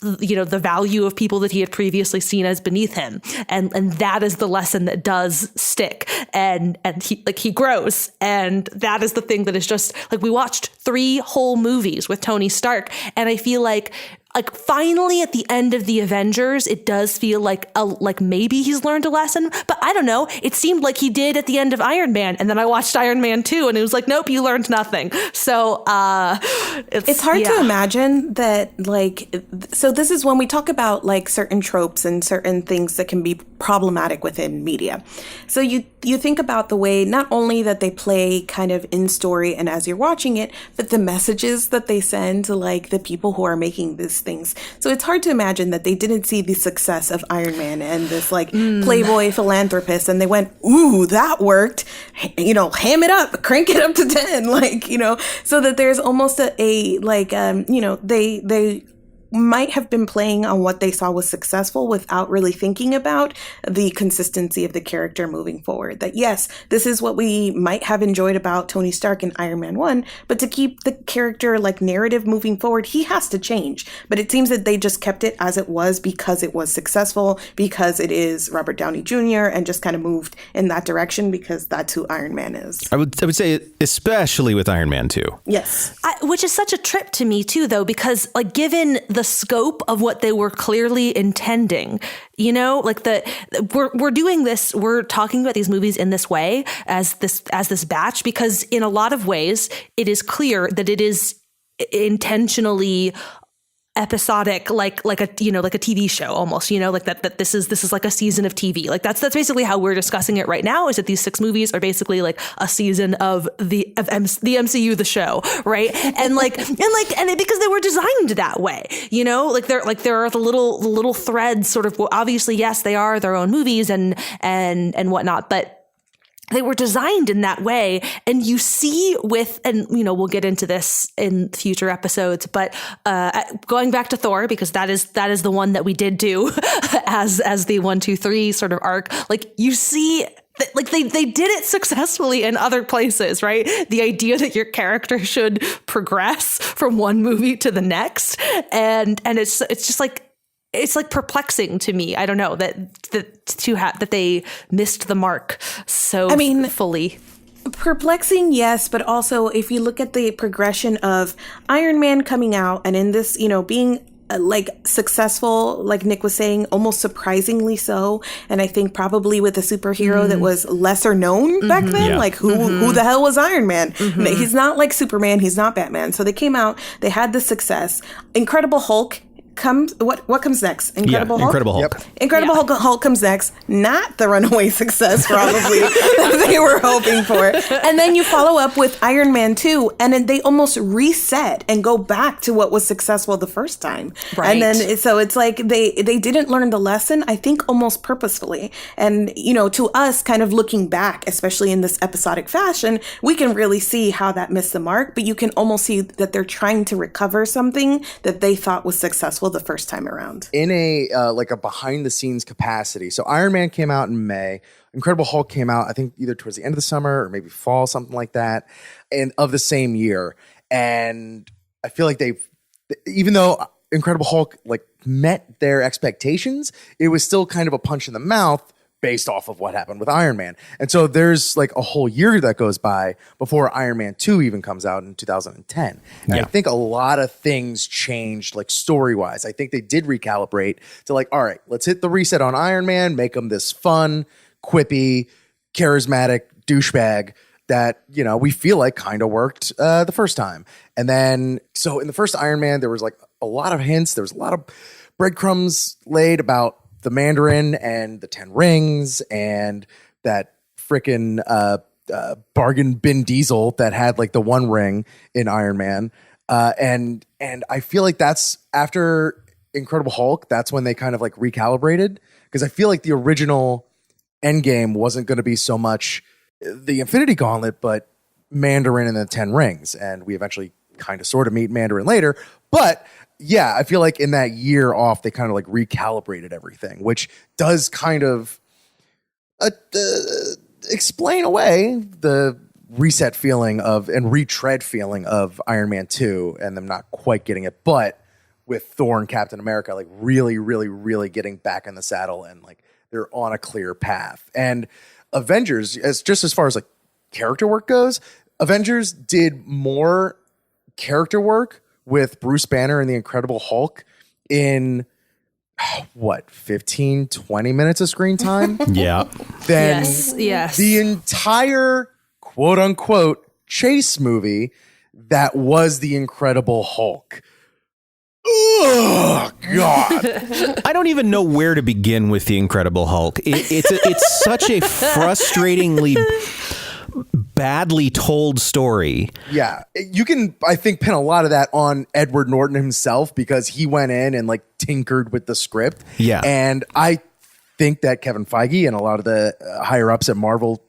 the value of people that he had previously seen as beneath him. And that is the lesson that does stick. And he grows. And that is the thing that is just like, we watched 3 whole movies with Tony Stark. And I feel like finally at the end of the Avengers, it does feel like maybe he's learned a lesson, but I don't know. It seemed like he did at the end of Iron Man. And then I watched Iron Man 2 and it was like, nope, you learned nothing. So it's hard to imagine that so this is when we talk about like certain tropes and certain things that can be problematic within media. So you think about the way not only that they play kind of in story and as you're watching it, but the messages that they send to like the people who are making these things. So it's hard to imagine that they didn't see the success of Iron Man and this like playboy philanthropist and they went, ooh, that worked, ham it up, crank it up to 10, so that there's almost they might have been playing on what they saw was successful without really thinking about the consistency of the character moving forward. That yes, this is what we might have enjoyed about Tony Stark in Iron Man 1, but to keep the character like narrative moving forward, he has to change. But it seems that they just kept it as it was because it was successful, because it is Robert Downey Jr. and just kind of moved in that direction because that's who Iron Man is. I would say especially with Iron Man 2. Yes. Which is such a trip to me too, though, because like given the scope of what they were clearly intending, we're doing this, we're talking about these movies in this way as this batch, because in a lot of ways it is clear that it is intentionally episodic, like a TV show almost, like that this is like a season of TV. Like that's basically how we're discussing it right now, is that these 6 movies are basically like a season of the MCU, the show, right? And because they were designed that way, there are the little threads sort of, well, obviously, yes, they are their own movies and whatnot, but they were designed in that way. And you see we'll get into this in future episodes, but going back to Thor, because that is the one that we did do as the 1, 2, 3 sort of arc. Like you see, like they did it successfully in other places, right? The idea that your character should progress from one movie to the next. And it's just like, it's like perplexing to me. I don't know that they missed the mark so fully. Perplexing, yes, but also if you look at the progression of Iron Man coming out and in this, being like successful, like Nick was saying, almost surprisingly so. And I think probably with a superhero that was lesser known back then, like who the hell was Iron Man? He's not like Superman. He's not Batman. So they came out, they had the success. Incredible Hulk comes. What comes next? Incredible Hulk. Incredible Hulk. Yep. Incredible Hulk comes next. Not the runaway success probably that they were hoping for. And then you follow up with Iron Man 2, and then they almost reset and go back to what was successful the first time. Right. And then so it's like they didn't learn the lesson, I think almost purposefully. And to us, kind of looking back, especially in this episodic fashion, we can really see how that missed the mark. But you can almost see that they're trying to recover something that they thought was successful the first time around. In a behind the scenes capacity. So Iron Man came out in May. Incredible Hulk came out, I think, either towards the end of the summer or maybe fall, something like that, and of the same year. And I feel like even though Incredible Hulk like met their expectations, it was still kind of a punch in the mouth based off of what happened with Iron Man. And so there's like a whole year that goes by before Iron Man 2 even comes out in 2010. And I think a lot of things changed like story-wise. I think they did recalibrate to like, all right, let's hit the reset on Iron Man, make him this fun, quippy, charismatic douchebag that, you know, we feel like kind of worked the first time. And then, so in the first Iron Man, there was like a lot of hints. There was a lot of breadcrumbs laid about the Mandarin and the 10 rings and that frickin' bargain bin Diesel that had like the one ring in Iron Man. And I feel like that's after Incredible Hulk. That's when they kind of like recalibrated, because I feel like the original Endgame wasn't going to be so much the Infinity Gauntlet, but Mandarin and the 10 rings. And we eventually kind of sort of meet Mandarin later. But yeah, I feel like in that year off, they kind of like recalibrated everything, which does kind of explain away the reset feeling of and retread feeling of Iron Man 2 and them not quite getting it. But with Thor and Captain America, like really, really, really getting back in the saddle and like they're on a clear path. And Avengers, as far as like character work goes, Avengers did more character work with Bruce Banner and the Incredible Hulk in 15, 20 minutes of screen time? Yeah. Then Yes. the entire quote unquote chase movie that was the Incredible Hulk. Oh God. I don't even know where to begin with the Incredible Hulk. It's such a frustratingly badly told story. Yeah, you can, I think, pin a lot of that on Edward Norton himself, because he went in and like tinkered with the script. Yeah. And I think that Kevin Feige and a lot of the higher ups at Marvel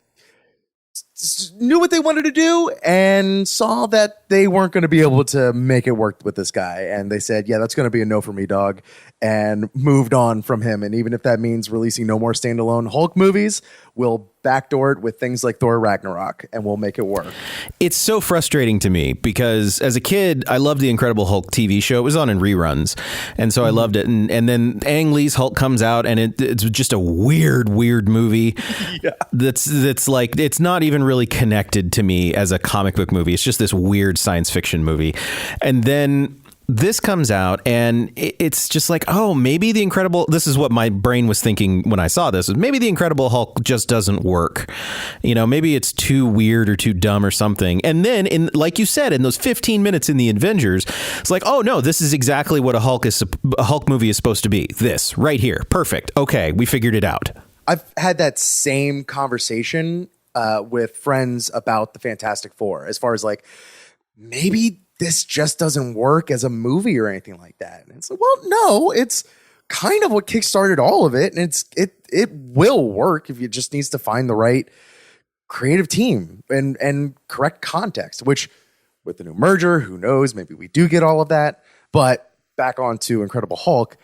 knew what they wanted to do and saw that they weren't going to be able to make it work with this guy. And they said, yeah, that's going to be a no for me, dog. And moved on from him. And even if that means releasing no more standalone Hulk movies, we'll backdoor it with things like Thor Ragnarok and we'll make it work. It's so frustrating to me because as a kid, I loved the Incredible Hulk TV show. It was on in reruns. And so I loved it. And then Ang Lee's Hulk comes out and it's just a weird movie. Yeah. That's like, it's not even really connected to me as a comic book movie. It's just this weird science fiction movie. And then this comes out and it's just like, oh, maybe the Incredible, this is what my brain was thinking when I saw this, is maybe the Incredible Hulk just doesn't work. You know, maybe it's too weird or too dumb or something. And then in, like you said, in those 15 minutes in the Avengers, it's like, oh no, this is exactly what a Hulk movie is supposed to be. This right here. Perfect. Okay. We figured it out. I've had that same conversation with friends about the Fantastic Four, as far as like, maybe this just doesn't work as a movie or anything like that. And it's like, well, no, it's kind of what kickstarted all of it. And it will work if you just needs to find the right creative team and correct context, which with the new merger, who knows, maybe we do get all of that. But back on to Incredible Hulk,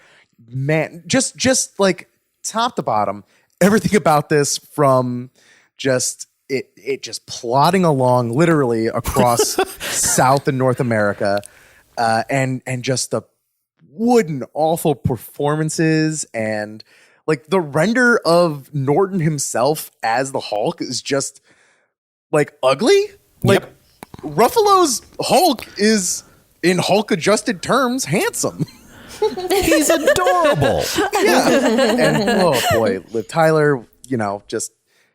man, just like top to bottom, everything about this, from just it just plodding along literally across South and North America, and just the wooden awful performances, and like the render of Norton himself as the Hulk is just like ugly. Like Yep. Ruffalo's Hulk is, in Hulk adjusted terms, handsome. He's adorable. Yeah. And oh boy, Liv Tyler, you know, just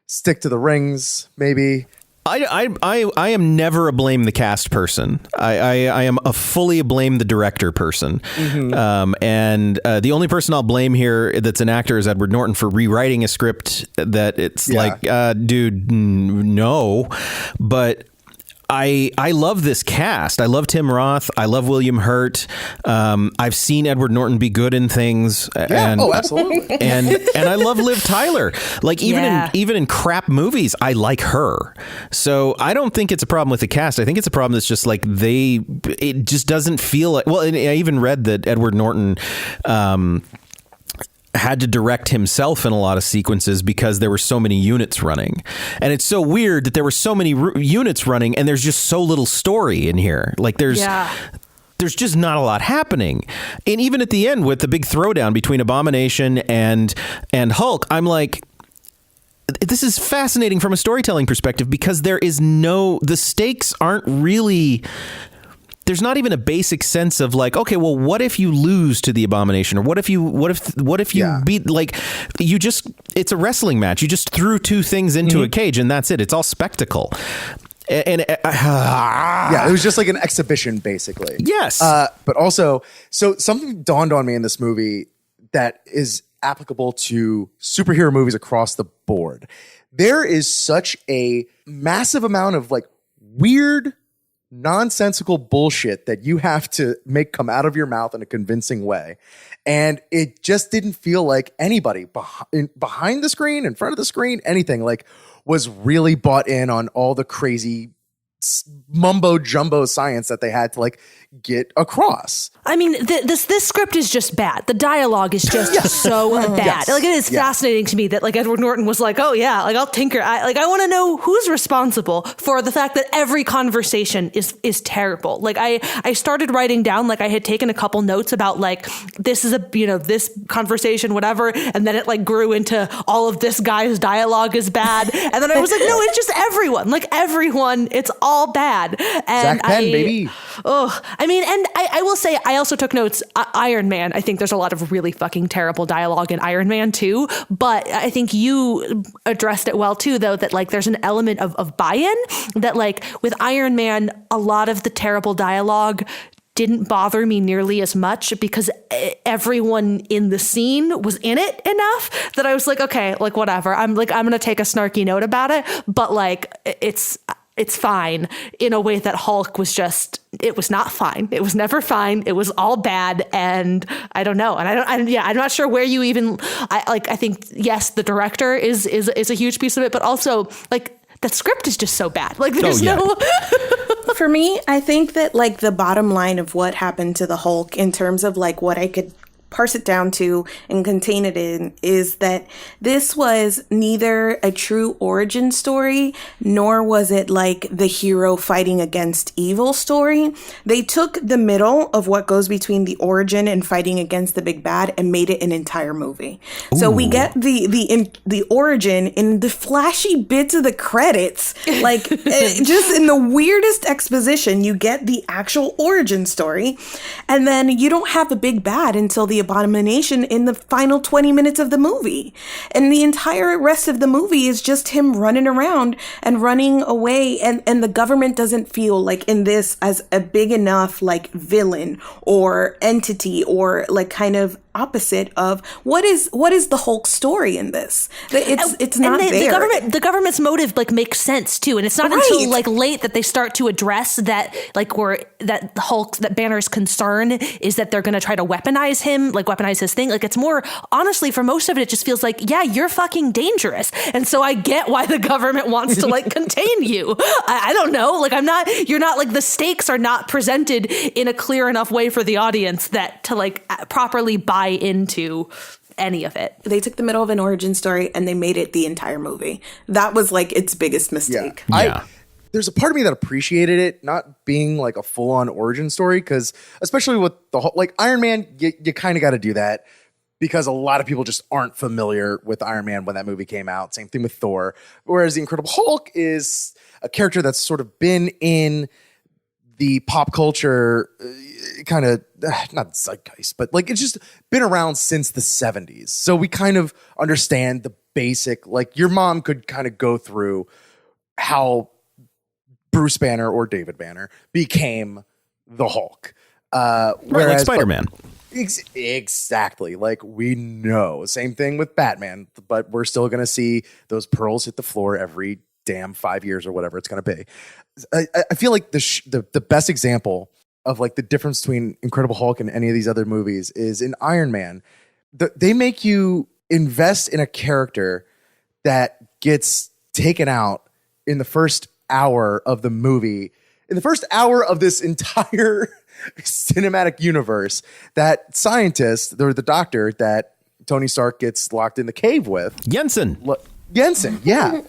stick to the rings, maybe. I am never a blame the cast person. I am a fully blame the director person. And the only person I'll blame here that's an actor is Edward Norton for rewriting a script that it's like, dude, no. But I love this cast. I love Tim Roth. I love William Hurt. I've seen Edward Norton be good in things. Yeah. Oh, absolutely. And I love Liv Tyler. Like even in crap movies, I like her. So I don't think it's a problem with the cast. I think it's a problem that's just like it just doesn't feel like. Well, and I even read that Edward Norton had to direct himself in a lot of sequences because there were so many units running. And it's so weird that there were so many units running and there's just so little story in here. Like there's just not a lot happening. And even at the end with the big throwdown between Abomination and Hulk, I'm like, this is fascinating from a storytelling perspective because the stakes aren't really. There's not even a basic sense of like, okay, well, what if you lose to the Abomination, or what if you beat, like, it's a wrestling match. You just threw two things into a cage and that's it. It's all spectacle. And it was just like an exhibition, basically. Yes. But also, so something dawned on me in this movie that is applicable to superhero movies across the board. There is such a massive amount of like weird, nonsensical bullshit that you have to make come out of your mouth in a convincing way. And it just didn't feel like anybody behind the screen, in front of the screen, anything like was really bought in on all the crazy mumbo jumbo science that they had to like get across. I mean, this script is just bad. The dialogue is just so bad. Yes. Like, it is fascinating to me that like Edward Norton was like, oh yeah, like I'll tinker. I want to know who's responsible for the fact that every conversation is terrible. Like I started writing down, like I had taken a couple notes about like, this is this conversation, whatever. And then it like grew into all of this guy's dialogue is bad. And then I was like, no, it's just everyone, it's all bad. And Zach Penn, baby. Oh, I mean, and I will say, I also took notes. Iron Man, I think there's a lot of really fucking terrible dialogue in Iron Man too. But I think you addressed it well too, though, that like there's an element of buy-in that like with Iron Man, a lot of the terrible dialogue didn't bother me nearly as much because everyone in the scene was in it enough that I was like, okay, like whatever. I'm going to take a snarky note about it, but like it's fine in a way that Hulk was just, it was not fine. It was never fine. It was all bad. And I don't know. And I'm not sure where you even, I think, yes, the director is a huge piece of it, but also like the script is just so bad. Like there's no. For me, I think that like the bottom line of what happened to the Hulk in terms of like what I could parse it down to and contain it in is that this was neither a true origin story, nor was it like the hero fighting against evil story. They took the middle of what goes between the origin and fighting against the big bad and made it an entire movie. Ooh. So we get the origin in the flashy bits of the credits, like just in the weirdest exposition, you get the actual origin story. And then you don't have a big bad until the Abomination in the final 20 minutes of the movie. And the entire rest of the movie is just him running around and running away. And the government doesn't feel like in this as a big enough like villain or entity or like kind of opposite of what is the Hulk story in this. It's not there. The government's motive like makes sense too, and it's not until like late that they start to address that that Banner's concern is that they're going to try to weaponize him, like weaponize his thing. Like it's more honestly for most of it just feels like, yeah, you're fucking dangerous, and so I get why the government wants to like contain you. I don't know, like you're not like the stakes are not presented in a clear enough way for the audience that to like properly buy into any of it. They took the middle of an origin story and they made it the entire movie. That was like its biggest mistake. Yeah. There's a part of me that appreciated it not being like a full-on origin story, because especially with the whole, like Iron Man, you kind of got to do that because a lot of people just aren't familiar with Iron Man when that movie came out. Same thing with Thor. Whereas the Incredible Hulk is a character that's sort of been in the pop culture kind of, not zeitgeist, but like it's just been around since the 70s. So we kind of understand the basic, like your mom could kind of go through how Bruce Banner or David Banner became the Hulk. Right, like Spider-Man. Exactly. Like we know. Same thing with Batman, but we're still going to see those pearls hit the floor every damn 5 years or whatever it's going to be. I feel like the best example of like the difference between Incredible Hulk and any of these other movies is in Iron Man. They make you invest in a character that gets taken out in the first hour of the movie, in the first hour of this entire cinematic universe. That scientist, or the doctor that Tony Stark gets locked in the cave with. Jensen, yeah.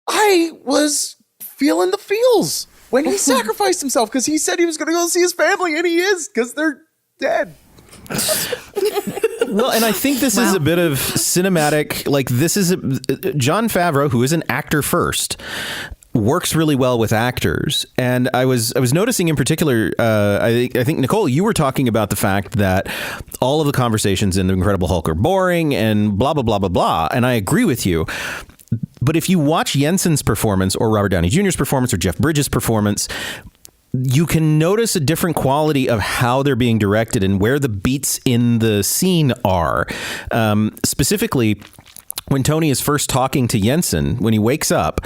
I was feeling the feels when he sacrificed himself because he said he was going to go see his family, and he is, because they're dead. Well, and I think this is a bit of cinematic, like this is Jon Favreau, who is an actor first, works really well with actors. And I was noticing in particular, I think, Nicole, you were talking about the fact that all of the conversations in The Incredible Hulk are boring and blah, blah, blah, blah, blah. And I agree with you. But if you watch Jensen's performance or Robert Downey Jr.'s performance or Jeff Bridges' performance, you can notice a different quality of how they're being directed and where the beats in the scene are. Specifically, when Tony is first talking to Jensen, when he wakes up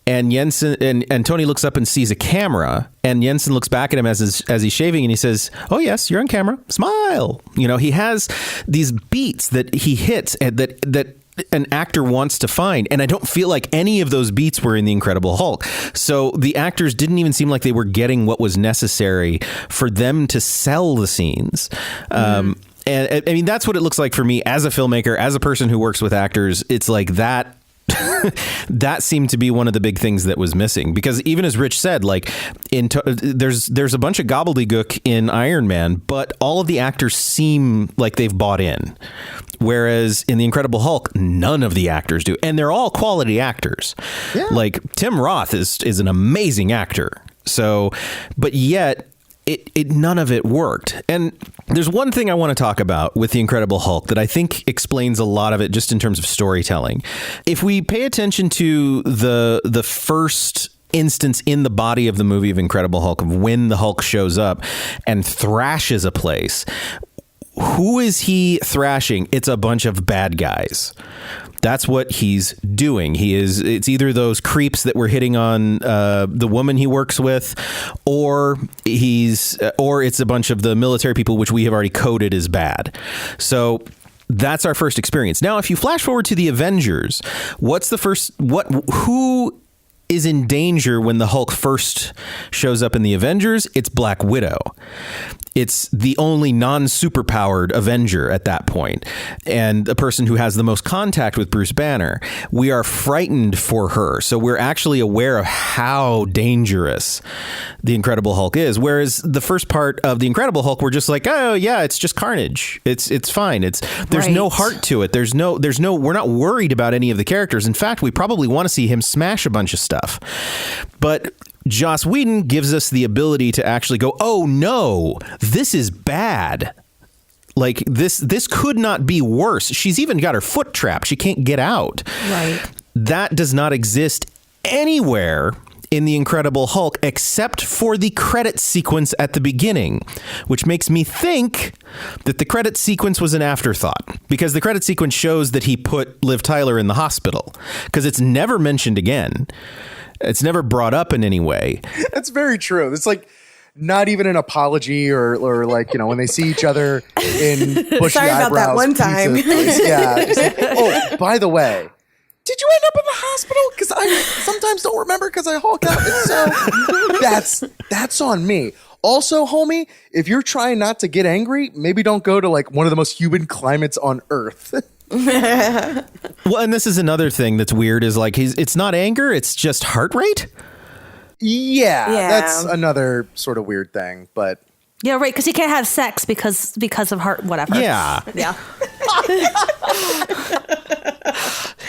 and Jensen and Tony looks up and sees a camera, and Jensen looks back at him as he's shaving and he says, "Oh yes, you're on camera. Smile." You know, he has these beats that he hits and that an actor wants to find. And I don't feel like any of those beats were in The Incredible Hulk. So the actors didn't even seem like they were getting what was necessary for them to sell the scenes. And I mean, that's what it looks like for me as a filmmaker, as a person who works with actors. It's like that. That seemed to be one of the big things that was missing, because even as Rich said, like there's a bunch of gobbledygook in Iron Man, but all of the actors seem like they've bought in. Whereas in The Incredible Hulk, none of the actors do. And they're all quality actors. Yeah. Like Tim Roth is an amazing actor. So, but yet it none of it worked. And there's one thing I want to talk about with The Incredible Hulk that I think explains a lot of it just in terms of storytelling. If we pay attention to the first instance in the body of the movie of Incredible Hulk, of when the Hulk shows up and thrashes a place, who is he thrashing? It's a bunch of bad guys. That's what he's doing. It's either those creeps that were hitting on the woman he works with, or it's a bunch of the military people, which we have already coded as bad. So that's our first experience. Now, if you flash forward to the Avengers, who is in danger when the Hulk first shows up in the Avengers? It's Black Widow. It's the only non-superpowered Avenger at that point, and a person who has the most contact with Bruce Banner. We are frightened for her, so we're actually aware of how dangerous the Incredible Hulk is. Whereas the first part of the Incredible Hulk, we're just like, oh yeah, it's just carnage. It's fine. There's no heart to it. There's no. We're not worried about any of the characters. In fact, we probably want to see him smash a bunch of stuff, but Joss Whedon gives us the ability to actually go, oh no, this is bad. Like this could not be worse. She's even got her foot trapped. She can't get out. Right. That does not exist anywhere in The Incredible Hulk except for the credit sequence at the beginning, which makes me think that the credit sequence was an afterthought, because the credit sequence shows that he put Liv Tyler in the hospital, because it's never mentioned again. It's never brought up in any way. That's very true. It's like not even an apology or like, you know, when they see each other in bushy Sorry about eyebrows. that one time. Yeah. Just like, oh, by the way, did you end up in the hospital? Because I sometimes don't remember because I Hulk out. And so that's on me. Also, homie, if you're trying not to get angry, maybe don't go to like one of the most humid climates on Earth. Well, and this is another thing that's weird, is like it's not anger, it's just heart rate. Yeah, that's another sort of weird thing, but yeah, right, because you can't have sex because of heart, whatever. Yeah.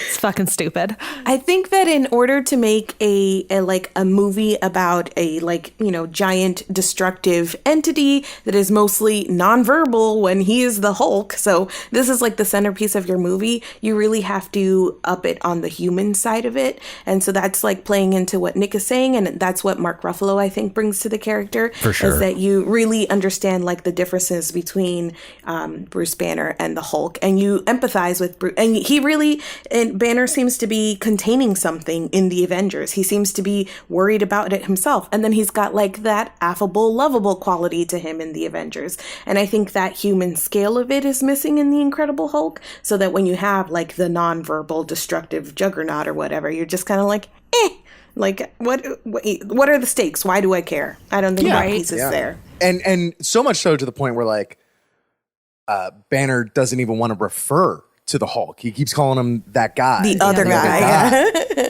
It's fucking stupid. I think that in order to make a movie about a giant destructive entity that is mostly nonverbal when he is the Hulk, so this is like the centerpiece of your movie, you really have to up it on the human side of it. And so that's like playing into what Nick is saying, and that's what Mark Ruffalo I think brings to the character. For sure. Is that you really understand like the differences between Bruce Banner and the Hulk, and you empathize with Bruce, and he really, and Banner seems to be containing something in the Avengers. He seems to be worried about it himself. And then he's got like that affable, lovable quality to him in the Avengers. And I think that human scale of it is missing in the Incredible Hulk. So that when you have like the nonverbal, destructive juggernaut or whatever, you're just kind of like, like what are the stakes? Why do I care? I don't think that piece is there. And so much so to the point where like Banner doesn't even want to refer to the Hulk. He keeps calling him that guy. The other guy.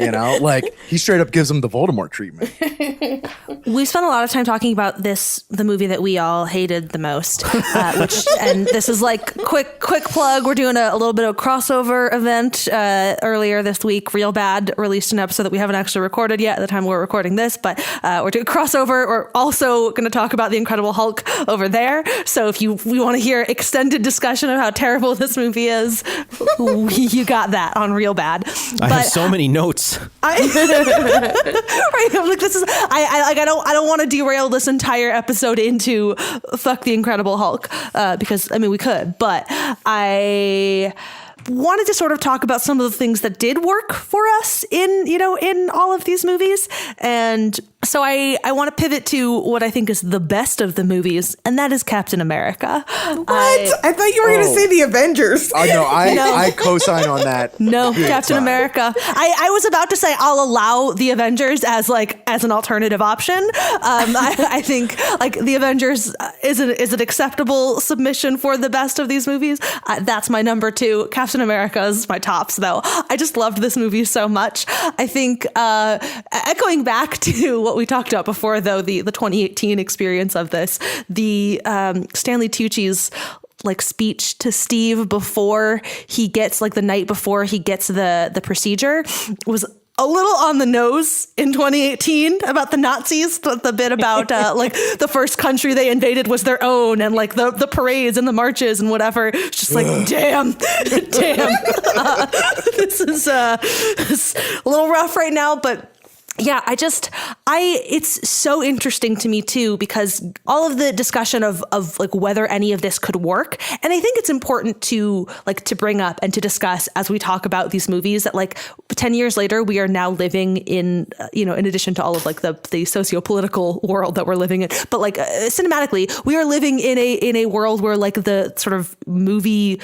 You know, like he straight up gives him the Voldemort treatment. We spent a lot of time talking about the movie that we all hated the most, and this is like quick plug. We're doing a little bit of a crossover event earlier this week. Real Bad released an episode that we haven't actually recorded yet at the time we're recording this, but we're doing a crossover. We're also going to talk about the Incredible Hulk over there. So if we want to hear extended discussion of how terrible this movie is, you got that on Real Bad. I have so many notes. Right, I'm like, I don't want to derail this entire episode into fuck the Incredible Hulk because I mean we could, but I wanted to sort of talk about some of the things that did work for us in all of these movies. And so I want to pivot to what I think is the best of the movies, and that is Captain America. What? I thought you were going to say the Avengers. I co-sign on that. No, Captain America. I was about to say I'll allow the Avengers as an alternative option. I think like the Avengers is an acceptable submission for the best of these movies. That's my number 2. Captain America is my tops, though. I just loved this movie so much. I think echoing back to what we talked about before, though, the 2018 experience of this, the Stanley Tucci's like speech to Steve before he gets the night before he gets the procedure was a little on the nose in 2018 about the Nazis, the bit about like the first country they invaded was their own, and like the parades and the marches and whatever. It's just like, damn. This is it's a little rough right now, but yeah, it's so interesting to me too, because all of the discussion of like whether any of this could work. And I think it's important to bring up and to discuss as we talk about these movies that like 10 years later, we are now living in, in addition to all of like the socio-political world that we're living in, but like cinematically, we are living in a world where like the sort of movie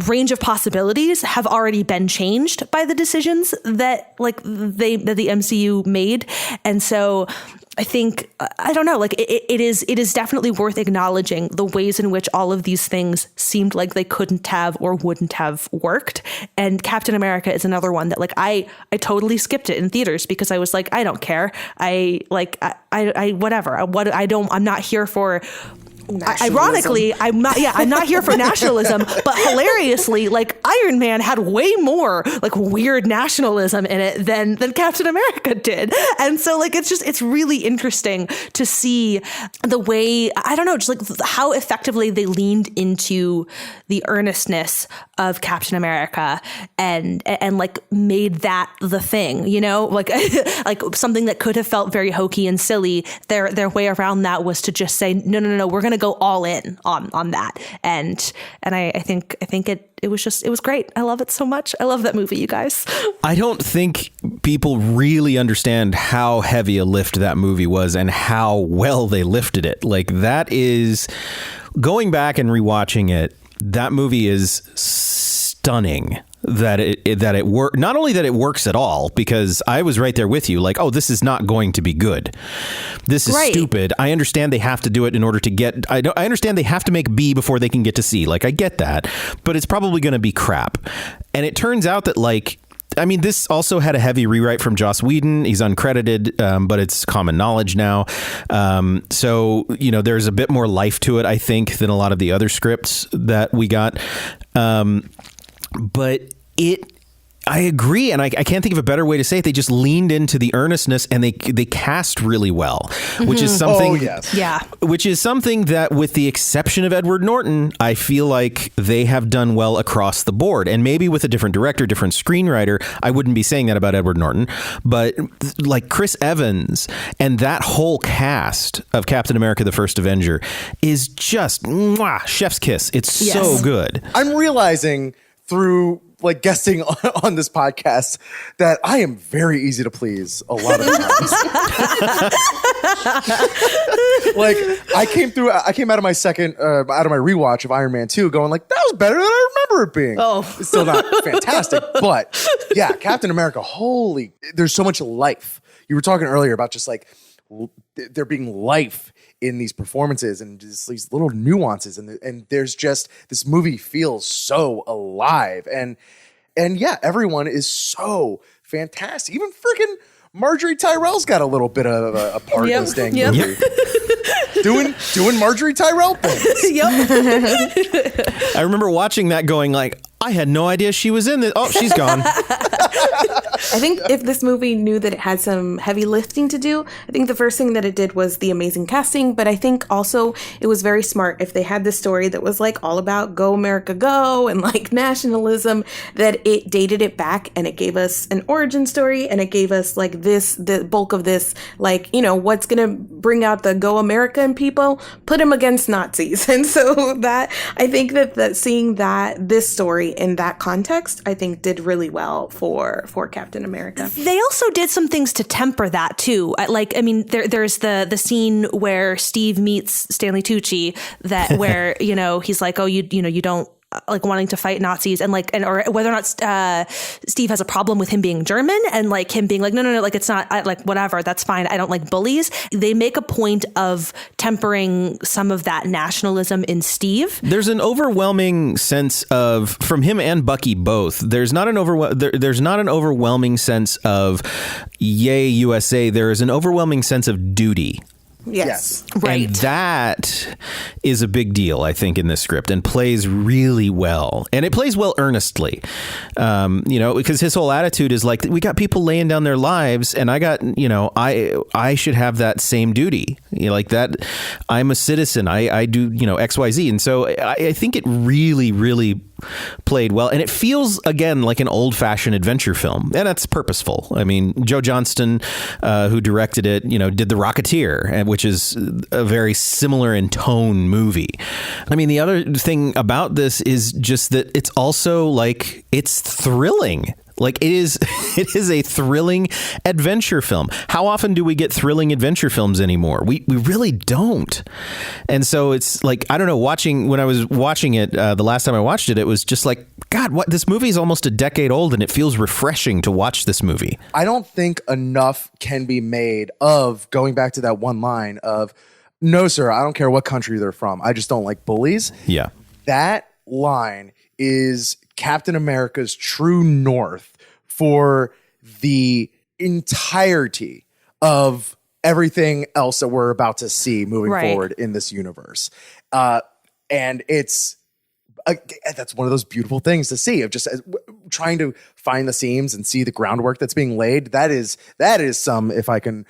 range of possibilities have already been changed by the decisions that the MCU made. And so I think, I don't know, like it is definitely worth acknowledging the ways in which all of these things seemed like they couldn't have or wouldn't have worked. And Captain America is another one that like I totally skipped it in theaters because I was like, I don't care. Whatever. I'm not here for ironically, I'm not here for nationalism, but hilariously, like Iron Man had way more like weird nationalism in it than Captain America did. And so like, it's really interesting to see the way, I don't know, just like how effectively they leaned into the earnestness of Captain America and like made that the thing, like like something that could have felt very hokey and silly. Their way around that was to just say, no, we're going to go all in on that. And I think it was great. I love it so much. I love that movie, you guys. I don't think people really understand how heavy a lift that movie was and how well they lifted it. Like that is going back and rewatching it. That movie is stunning. That it work, not only that it works at all, because I was right there with you, like, oh, this is not going to be good. This is stupid. I understand they have to do it in order to get. I understand they have to make B before they can get to C. Like, I get that, but it's probably going to be crap. And it turns out that this also had a heavy rewrite from Joss Whedon. He's uncredited, but it's common knowledge now. So, there's a bit more life to it, I think, than a lot of the other scripts that we got. But I agree, and I can't think of a better way to say it. They just leaned into the earnestness, and they cast really well, which is something. Oh, yes. Yeah. Which is something that, with the exception of Edward Norton, I feel like they have done well across the board. And maybe with a different director, different screenwriter, I wouldn't be saying that about Edward Norton. But like Chris Evans and that whole cast of Captain America: The First Avenger is just chef's kiss. It's so good. I'm realizing through like guesting on this podcast that I am very easy to please a lot of times. Like I came out of my rewatch of Iron Man 2 going like, that was better than I remember it being. Oh, it's still not fantastic, but yeah, Captain America, there's so much life. You were talking earlier about just like there being life in these performances and just these little nuances, and there's just, this movie feels so alive, and yeah, everyone is so fantastic. Even freaking Marjorie Tyrell's got a little bit of a part in this dang movie. Doing Marjorie Tyrell things. I remember watching that going like, I had no idea she was in this. Oh, she's gone. I think if this movie knew that it had some heavy lifting to do, I think the first thing that it did was the amazing casting. But I think also it was very smart if they had this story that was like all about go America go and like nationalism, that it dated it back and it gave us an origin story and it gave us like the bulk of this, like, you know, what's going to bring out the go American people, put them against Nazis. And so that, I think that seeing that this story in that context, I think did really well for Captain America. They also did some things to temper that too. Like, I mean, there's the scene where Steve meets Stanley Tucci where, you know, he's like, oh, you don't like wanting to fight Nazis and or whether or not Steve has a problem with him being German and like him being like, no, like it's not like whatever, that's fine. I don't like bullies. They make a point of tempering some of that nationalism in Steve. There's an overwhelming sense of, from him and Bucky both, there's not an overwhelming sense of yay USA. There is an overwhelming sense of duty. Yes. Right. And that is a big deal, I think, in this script, and plays really well. And it plays well earnestly, you know, because his whole attitude is like, we got people laying down their lives and I got, you know, I should have that same duty, you know, like that. I'm a citizen. I do, you know, X, Y, Z. And so I think it really, really played well. And it feels, again, like an old fashioned adventure film. And that's purposeful. I mean, Joe Johnston, who directed it, you know, did The Rocketeer, which is a very similar in tone movie. I mean, the other thing about this is just that it's also like, it's thrilling. Like it is a thrilling adventure film. How often do we get thrilling adventure films anymore? We really don't. And so it's like, I don't know, when I was watching it, the last time I watched it, it was just like, God, what, this movie is almost a decade old and it feels refreshing to watch this movie. I don't think enough can be made of going back to that one line of, no, sir, I don't care what country they're from. I just don't like bullies. Yeah. That line is Captain America's true north for the entirety of everything else that we're about to see moving forward in this universe. And it's that's one of those beautiful things to see, of just trying to find the seams and see the groundwork that's being laid. That is some, if I can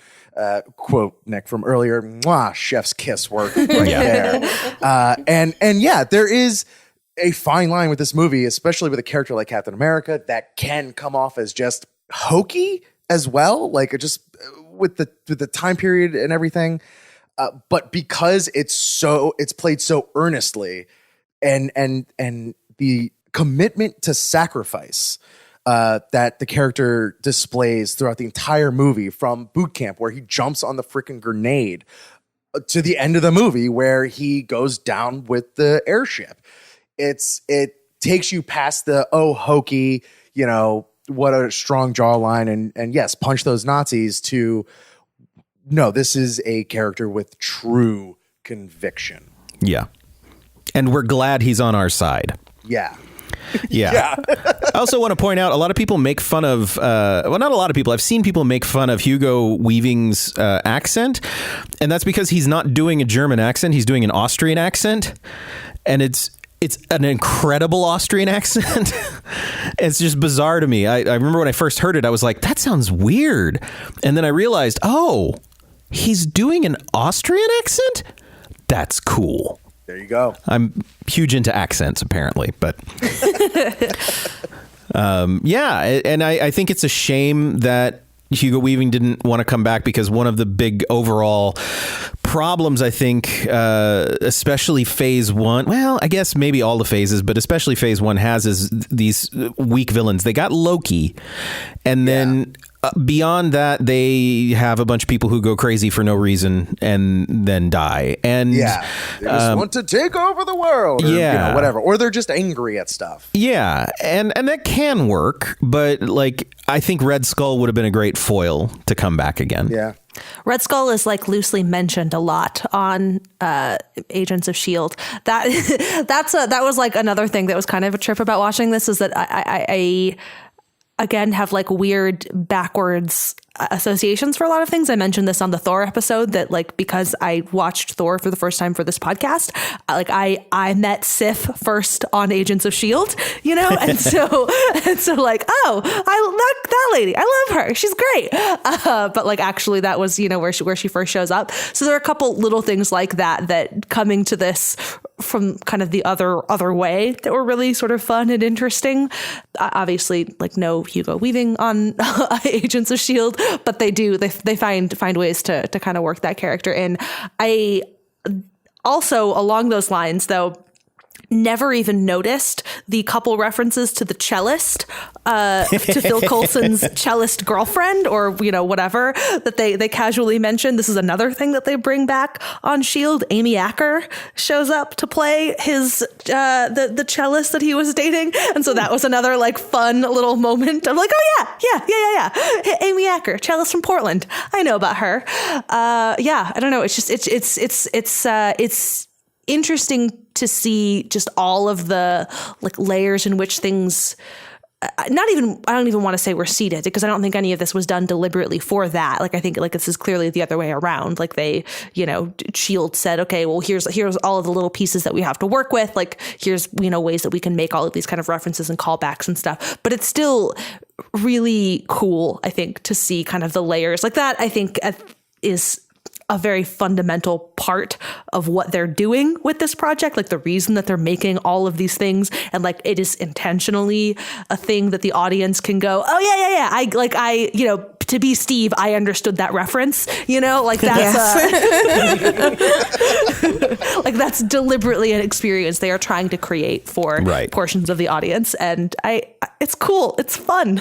quote Nick from earlier, mwah, chef's kiss work right there. And yeah, there is a fine line with this movie, especially with a character like Captain America that can come off as just hokey as well, like just with the time period and everything. But because it's played so earnestly, and the commitment to sacrifice that the character displays throughout the entire movie, from boot camp where he jumps on the freaking grenade to the end of the movie where he goes down with the airship. It takes you past the hokey, you know, what a strong jawline and yes, punch those Nazis, to no, this is a character with true conviction. Yeah. And we're glad he's on our side. Yeah. Yeah. I also want to point out, a lot of people make fun of, well, not a lot of people. I've seen people make fun of Hugo Weaving's accent. And that's because he's not doing a German accent. He's doing an Austrian accent. And it's an incredible Austrian accent. It's just bizarre to me. I remember when I first heard it, I was like, that sounds weird. And then I realized, oh, he's doing an Austrian accent? That's cool. There you go. I'm huge into accents, apparently, but yeah. And I think it's a shame that Hugo Weaving didn't want to come back, because one of the big overall problems, I think, especially phase one, well, I guess maybe all the phases, but especially phase one has, is these weak villains. They got Loki, and then beyond that, they have a bunch of people who go crazy for no reason and then die. And they just want to take over the world, or, you know, whatever, or they're just angry at stuff. Yeah, and that can work, but like, I think Red Skull would have been a great foil to come back again. Yeah. Red Skull is like loosely mentioned a lot on Agents of S.H.I.E.L.D. That was like another thing that was kind of a trip about watching this, is that I again, have like weird backwards associations for a lot of things. I mentioned this on the Thor episode that like, because I watched Thor for the first time for this podcast, like I met Sif first on Agents of S.H.I.E.L.D., you know? And so like, oh, that lady, I love her. She's great. But like, actually that was, you know, where she first shows up. So there are a couple little things like that coming to this from kind of the other way that were really sort of fun and interesting. Obviously, like no Hugo Weaving on Agents of S.H.I.E.L.D., but they find ways to kind of work that character in. I also, along those lines, though, never even noticed the couple references to the cellist, to Phil Coulson's cellist girlfriend, or, you know, whatever, that they casually mentioned. This is another thing that they bring back on S.H.I.E.L.D. Amy Acker shows up to play his, the cellist that he was dating. And so that was another like fun little moment. I'm like, oh yeah. Hey, Amy Acker, cellist from Portland. I know about her. I don't know. It's just, it's interesting to see just all of the like layers in which things I don't even want to say we're seated, because I don't think any of this was done deliberately for that. Like, I think like this is clearly the other way around. Like they, you know, S.H.I.E.L.D. said, okay, well, here's all of the little pieces that we have to work with. Like, here's, you know, ways that we can make all of these kind of references and callbacks and stuff. But it's still really cool, I think, to see kind of the layers like that. I think is a very fundamental part of what they're doing with this project, like the reason that they're making all of these things, and like it is intentionally a thing that the audience can go, oh yeah, I you know, to be Steve, I understood that reference, you know, like that's like that's deliberately an experience they are trying to create for portions of the audience, and it's cool, it's fun.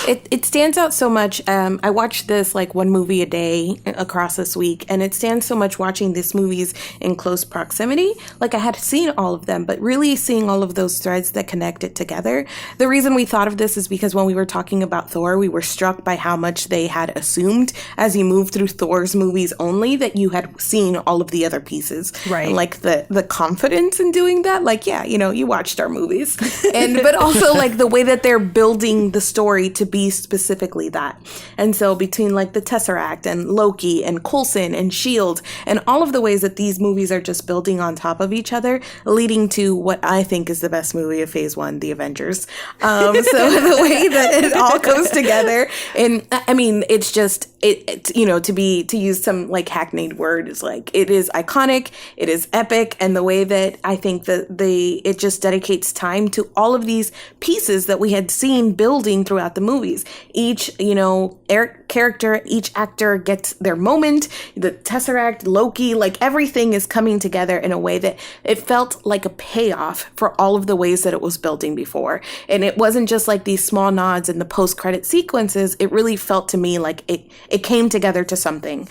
It stands out so much. I watched this like one movie a day across this week, and it stands so much watching these movies in close proximity. Like I had seen all of them, but really seeing all of those threads that connect it together. The reason we thought of this is because when we were talking about Thor, we were struck by how much they had assumed as you move through Thor's movies only that you had seen all of the other pieces. Right. And like the confidence in doing that, like, yeah, you know, you watched our movies. But also like the way that they're building the story to be specifically that. And so between like the Tesseract and Loki and Coulson and S.H.I.E.L.D. and all of the ways that these movies are just building on top of each other, leading to what I think is the best movie of Phase 1, The Avengers. So the way that it all comes together, and I mean, it's just, it you know, to use some like hackneyed word, is like, it is iconic, it is epic, and the way that I think that it just dedicates time to all of these pieces that we had seen building throughout the movies. Each, you know, character, each actor gets their moment, the Tesseract, Loki, like everything is coming together in a way that it felt like a payoff for all of the ways that it was building before. And it wasn't just like these small nods in the post-credit sequences. It really felt to me like it came together to something,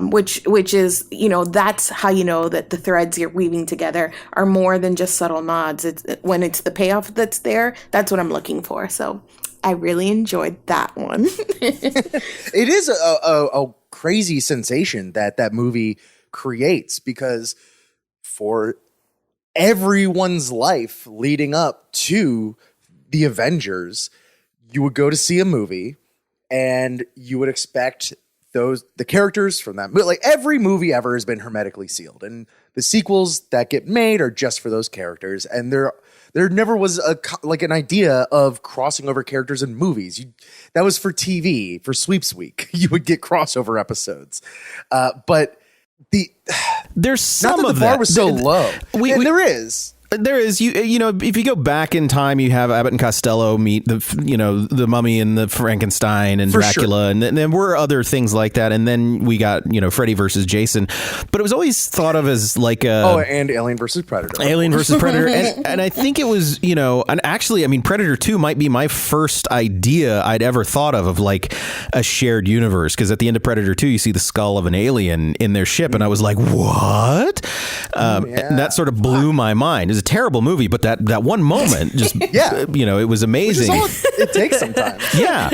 which is, you know, that's how you know that the threads you're weaving together are more than just subtle nods. It's when it's the payoff that's there, that's what I'm looking for. So I really enjoyed that one. It is a crazy sensation that movie creates, because for everyone's life leading up to the Avengers, you would go to see a movie and you would expect the characters from that movie, like every movie ever has been hermetically sealed, and the sequels that get made are just for those characters, and there never was an idea of crossing over characters in movies. That was for TV, for Sweeps Week. You would get crossover episodes, but there's some not that of the bar that was so low. There is. You know, if you go back in time, you have Abbott and Costello meet the Mummy and the Frankenstein and Dracula, and then there were other things like that. And then we got, you know, Freddy versus Jason, but it was always thought of as like and Alien versus Predator. And I think it was, you know, and actually, I mean, Predator 2 might be my first idea I'd ever thought of like a shared universe, because at the end of Predator 2, you see the skull of an alien in their ship, and I was like, what? And that sort of blew my mind. was a terrible movie, but that one moment just, it was amazing. It takes some time. Yeah.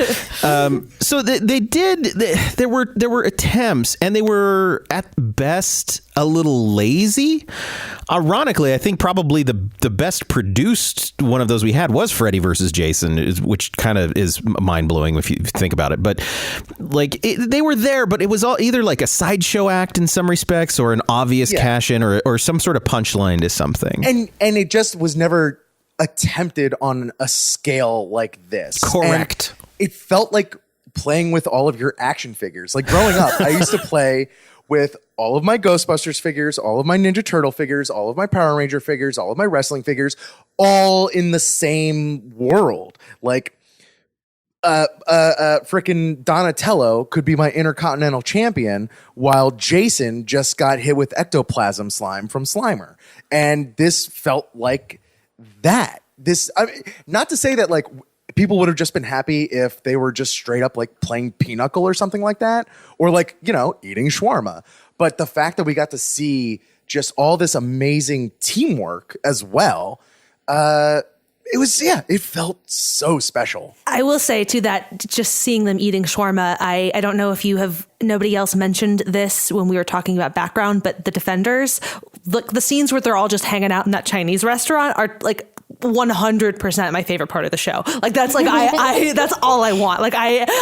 So there were attempts, and they were at best a little lazy. Ironically, I think probably the best produced one of those we had was Freddy versus Jason, which kind of is mind blowing if you think about it. But like they were there, but it was all either like a sideshow act in some respects, or an obvious cash in, or some sort of punchline to something. And it just was never attempted on a scale like this. Correct. And it felt like playing with all of your action figures. Like growing up, I used to play with all of my Ghostbusters figures, all of my Ninja Turtle figures, all of my Power Ranger figures, all of my wrestling figures, all in the same world. Like frickin' Donatello could be my Intercontinental Champion, while Jason just got hit with ectoplasm slime from Slimer. And this felt like that. Not to say that like people would have just been happy if they were just straight up like playing Pinochle or something like that, or like, eating shawarma. But the fact that we got to see just all this amazing teamwork as well, it felt so special. I will say too that just seeing them eating shawarma, I don't know if nobody else mentioned this when we were talking about background, but the Defenders, the scenes where they're all just hanging out in that Chinese restaurant are like 100% my favorite part of the show. Like that's like that's all I want. Like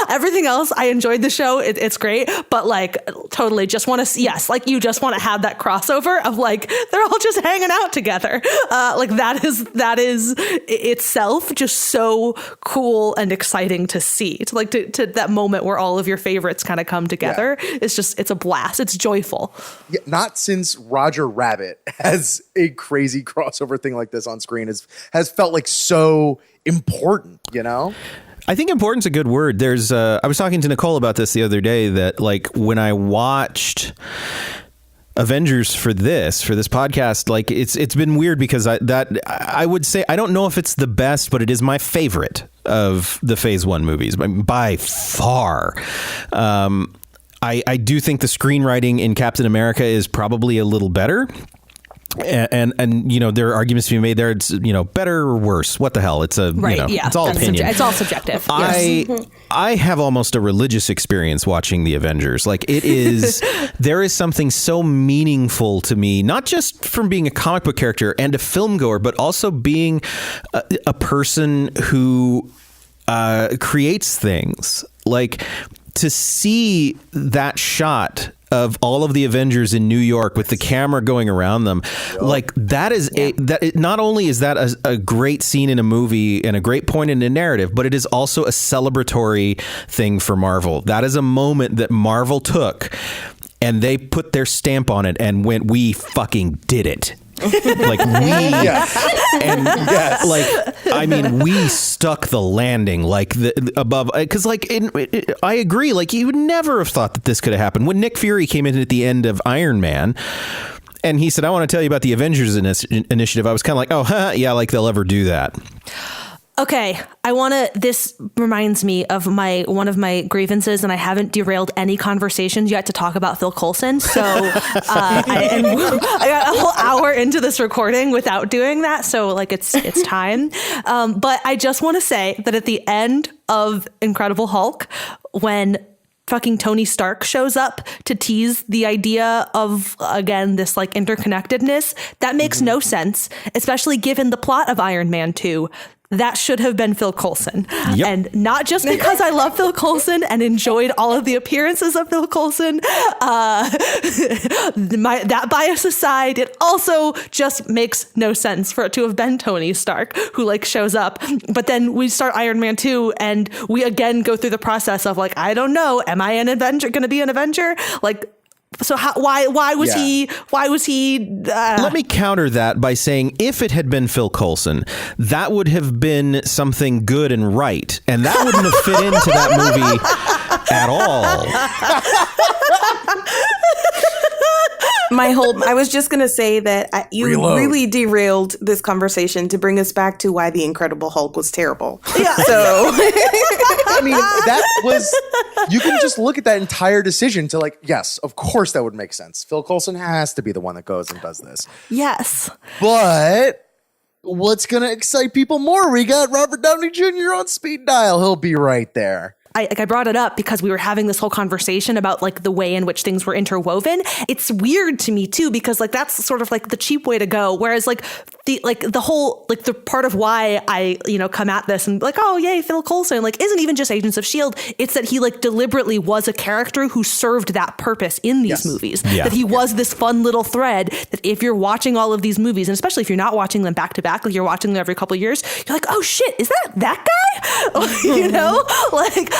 everything else, I enjoyed the show. It's great, but like totally just want to like you just want to have that crossover of like they're all just hanging out together. Like that is itself just so cool and exciting to see. To that moment where all of your favorites kind of come together. Yeah. It's a blast. It's joyful. Yeah, not since Roger Rabbit has a crazy crossover thing like this on screen has felt like so important, I think important's a good word. There's I was talking to Nicole about this the other day, that like when I watched Avengers for this podcast, like it's been weird because I would say I don't know if it's the best, but it is my favorite of the Phase 1 movies by far. I do think the screenwriting in Captain America is probably a little better. And there are arguments to be made there. It's better or worse. What the hell? It's it's all opinion. It's all subjective. I have almost a religious experience watching the Avengers. Like it is, there is something so meaningful to me, not just from being a comic book character and a film goer, but also being a person who creates things. Like to see that shot of all of the Avengers in New York with the camera going around them. Yep. Like that is not only is that a great scene in a movie and a great point in a narrative, but it is also a celebratory thing for Marvel. That is a moment that Marvel took and they put their stamp on it and went, we fucking did it. Like we stuck the landing like above, because I agree, like you would never have thought that this could have happened. When Nick Fury came in at the end of Iron Man and he said, I want to tell you about the Avengers initiative, I was kind of like, oh yeah, like they'll ever do that. Okay, this reminds me of one of my grievances, and I haven't derailed any conversations yet to talk about Phil Coulson. So I got a whole hour into this recording without doing that. So like it's time. But I just want to say that at the end of Incredible Hulk, when fucking Tony Stark shows up to tease the idea of, again, this like interconnectedness, that makes no sense, especially given the plot of Iron Man 2. That should have been Phil Coulson. Yep. And not just because I love Phil Coulson and enjoyed all of the appearances of Phil Coulson. That bias aside, it also just makes no sense for it to have been Tony Stark who like shows up. But then we start Iron Man 2 and we again go through the process of like, I don't know, am I going to be an Avenger? Like, so why was he? Let me counter that by saying if it had been Phil Coulson, that would have been something good and right, and that wouldn't have fit into that movie at all. I was just going to say that you really derailed this conversation to bring us back to why the Incredible Hulk was terrible. Yeah. So, I mean, you can just look at that entire decision to like, yes, of course that would make sense. Phil Coulson has to be the one that goes and does this. Yes. But what's going to excite people more? We got Robert Downey Jr. on speed dial. He'll be right there. I brought it up because we were having this whole conversation about like the way in which things were interwoven. It's weird to me too, because like that's sort of like the cheap way to go. Whereas like the whole like the part of why I, come at this and like, oh yay, Phil Coulson, like isn't even just Agents of S.H.I.E.L.D. It's that he like deliberately was a character who served that purpose in these movies. Yeah. That he was this fun little thread that if you're watching all of these movies, and especially if you're not watching them back to back, like you're watching them every couple of years, you're like, oh shit, is that guy? Like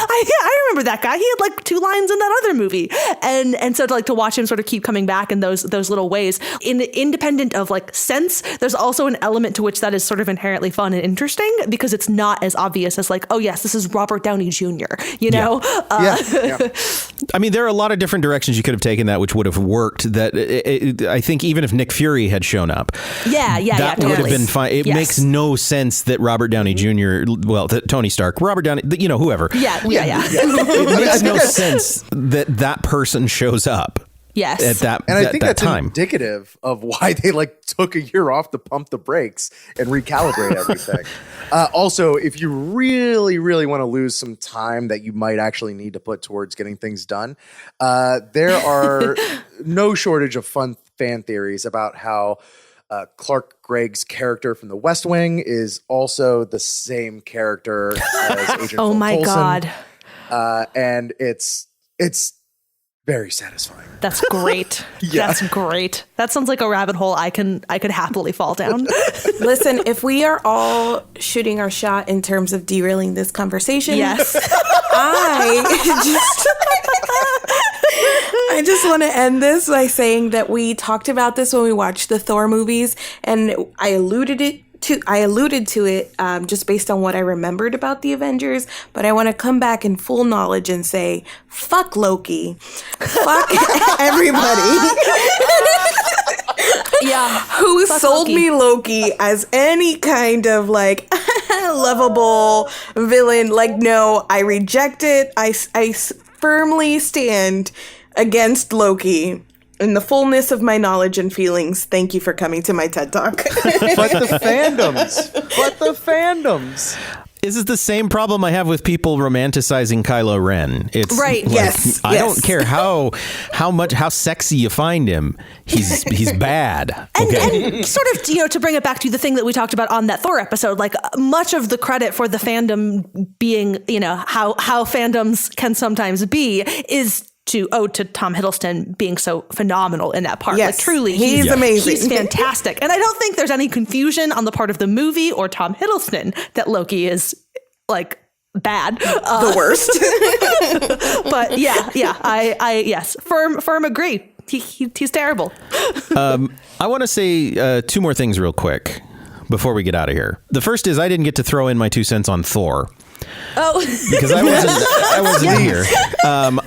I remember that guy. He had like 2 lines in that other movie. And so to watch him sort of keep coming back in those little ways, independent of like sense, there's also an element to which that is sort of inherently fun and interesting because it's not as obvious as like, oh yes, this is Robert Downey Jr., Yeah. I mean, there are a lot of different directions you could have taken that, which would have worked. That I think even if Nick Fury had shown up, that would have been fine. It makes no sense that Robert Downey Jr., Tony Stark, Robert Downey, whoever. It makes no sense that person shows up. Yes. At that, and I think that's time. Indicative of why they took a year off to pump the brakes and recalibrate everything. Also, if you really, really want to lose some time that you might actually need to put towards getting things done, there are no shortage of fun fan theories about how Clark Gregg's character from The West Wing is also the same character as Agent Oh Phil my Coulson. God. And it's very satisfying. That's great. That's great. That sounds like a rabbit hole I could happily fall down. Listen, if we are all shooting our shot in terms of derailing this conversation, yes, I just want to end this by saying that we talked about this when we watched the Thor movies, and I alluded to it just based on what I remembered about the Avengers, but I want to come back in full knowledge and say, fuck Loki. Fuck everybody. Who sold me Loki as any kind of lovable villain. No, I reject it. I firmly stand against Loki. In the fullness of my knowledge and feelings, thank you for coming to my TED Talk. But the fandoms. This is the same problem I have with people romanticizing Kylo Ren. It's right. I don't care how sexy you find him. He's bad. And sort of, to bring it back to the thing that we talked about on that Thor episode, much of the credit for the fandom being, how fandoms can sometimes be is to Tom Hiddleston being so phenomenal in that part. Yes, truly, he's amazing. He's fantastic. And I don't think there's any confusion on the part of the movie or Tom Hiddleston that Loki is bad. The worst. But I yes, firm agree. He's terrible. I want to say 2 more things real quick before we get out of here. The first is I didn't get to throw in my 2 cents on Thor. Oh, because I wasn't here. I'm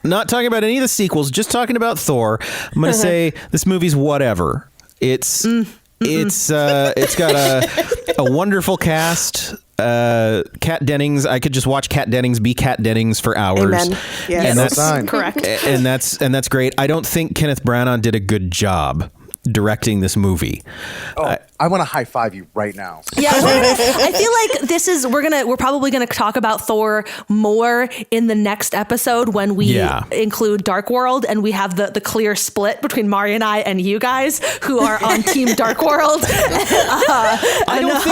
not talking about any of the sequels, just talking about Thor. I'm going to say this movie's whatever. It's got a wonderful cast. Kat Dennings. I could just watch Kat Dennings be Kat Dennings for hours. Amen. Yes. And that's correct. And that's great. I don't think Kenneth Branagh did a good job directing this movie. I want to high five you right now. Yeah, I feel like this is we're probably gonna talk about Thor more in the next episode when we include Dark World, and we have the clear split between Mari and I and you guys who are on Team Dark World. I don't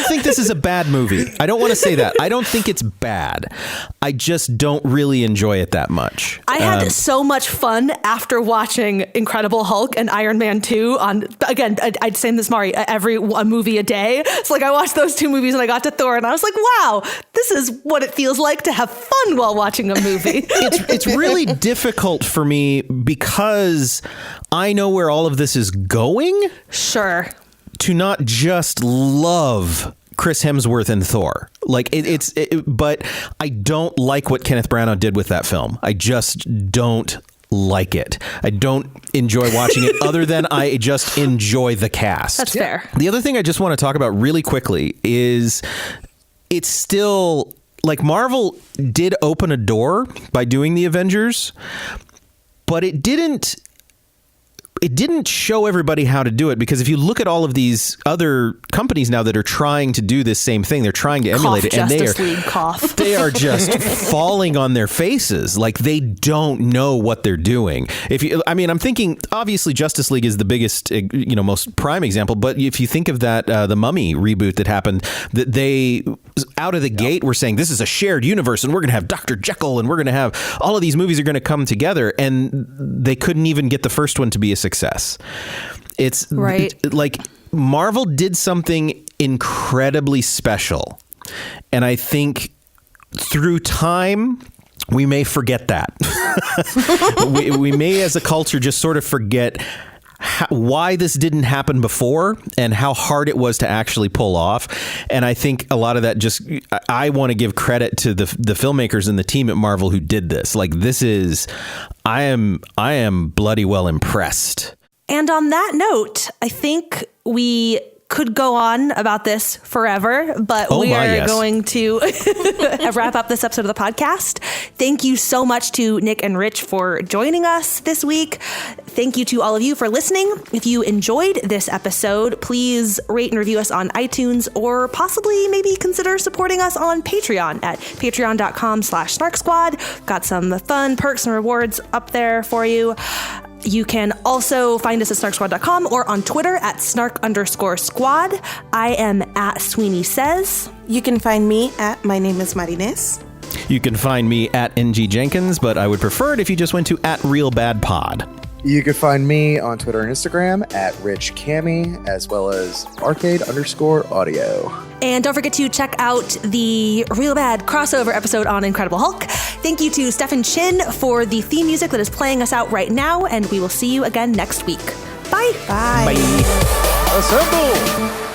think this is a bad movie. I don't want to say that. I don't think it's bad. I just don't really enjoy it that much. I had so much fun after watching Incredible Hulk and Iron Man 2 on, again, I'd say this, Mari, a movie a day. So I watched those 2 movies and I got to Thor and I was like, wow, this is what it feels like to have fun while watching a movie. It's really difficult for me because I know where all of this is going. Sure. To not just love Chris Hemsworth and Thor. But I don't like what Kenneth Branagh did with that film. I just don't like it. I don't enjoy watching it other than I just enjoy the cast. That's fair. The other thing I just want to talk about really quickly is it's still Marvel did open a door by doing the Avengers, but it didn't it didn't show everybody how to do it, because if you look at all of these other companies now that are trying to do this same thing, they're trying to emulate it, and they are just falling on their faces. Like, they don't know what they're doing. I'm thinking obviously Justice League is the biggest, most prime example, but if you think of that, the Mummy reboot that happened, that they out of the gate were saying this is a shared universe and we're going to have Dr. Jekyll and we're going to have all of these movies are going to come together, and they couldn't even get the first one to be a success. It's right. Like, Marvel did something incredibly special, and I think through time we may forget that. we may as a culture just sort of forget why this didn't happen before and how hard it was to actually pull off. And I think a lot of that I want to give credit to the filmmakers and the team at Marvel who did this. Like, I am bloody well impressed. And on that note, I think we could go on about this forever, but we are going to wrap up this episode of the podcast. Thank you so much to Nick and Rich for joining us this week. Thank you to all of you for listening. If you enjoyed this episode, please rate and review us on iTunes, or possibly maybe consider supporting us on Patreon at patreon.com/SnarkSquad. Got some fun perks and rewards up there for you. You can also find us at SnarkSquad.com or on Twitter at @Snark_squad. I am at Sweeney Says. You can find me at My Name is Marines. You can find me at NG Jenkins, but I would prefer it if you just went to @RealBadPod. You can find me on Twitter and Instagram at RichCammy, as well as Arcade_audio. And don't forget to check out the Real Bad crossover episode on Incredible Hulk. Thank you to Stefan Chin for the theme music that is playing us out right now, and we will see you again next week. Bye. Bye. Assemble!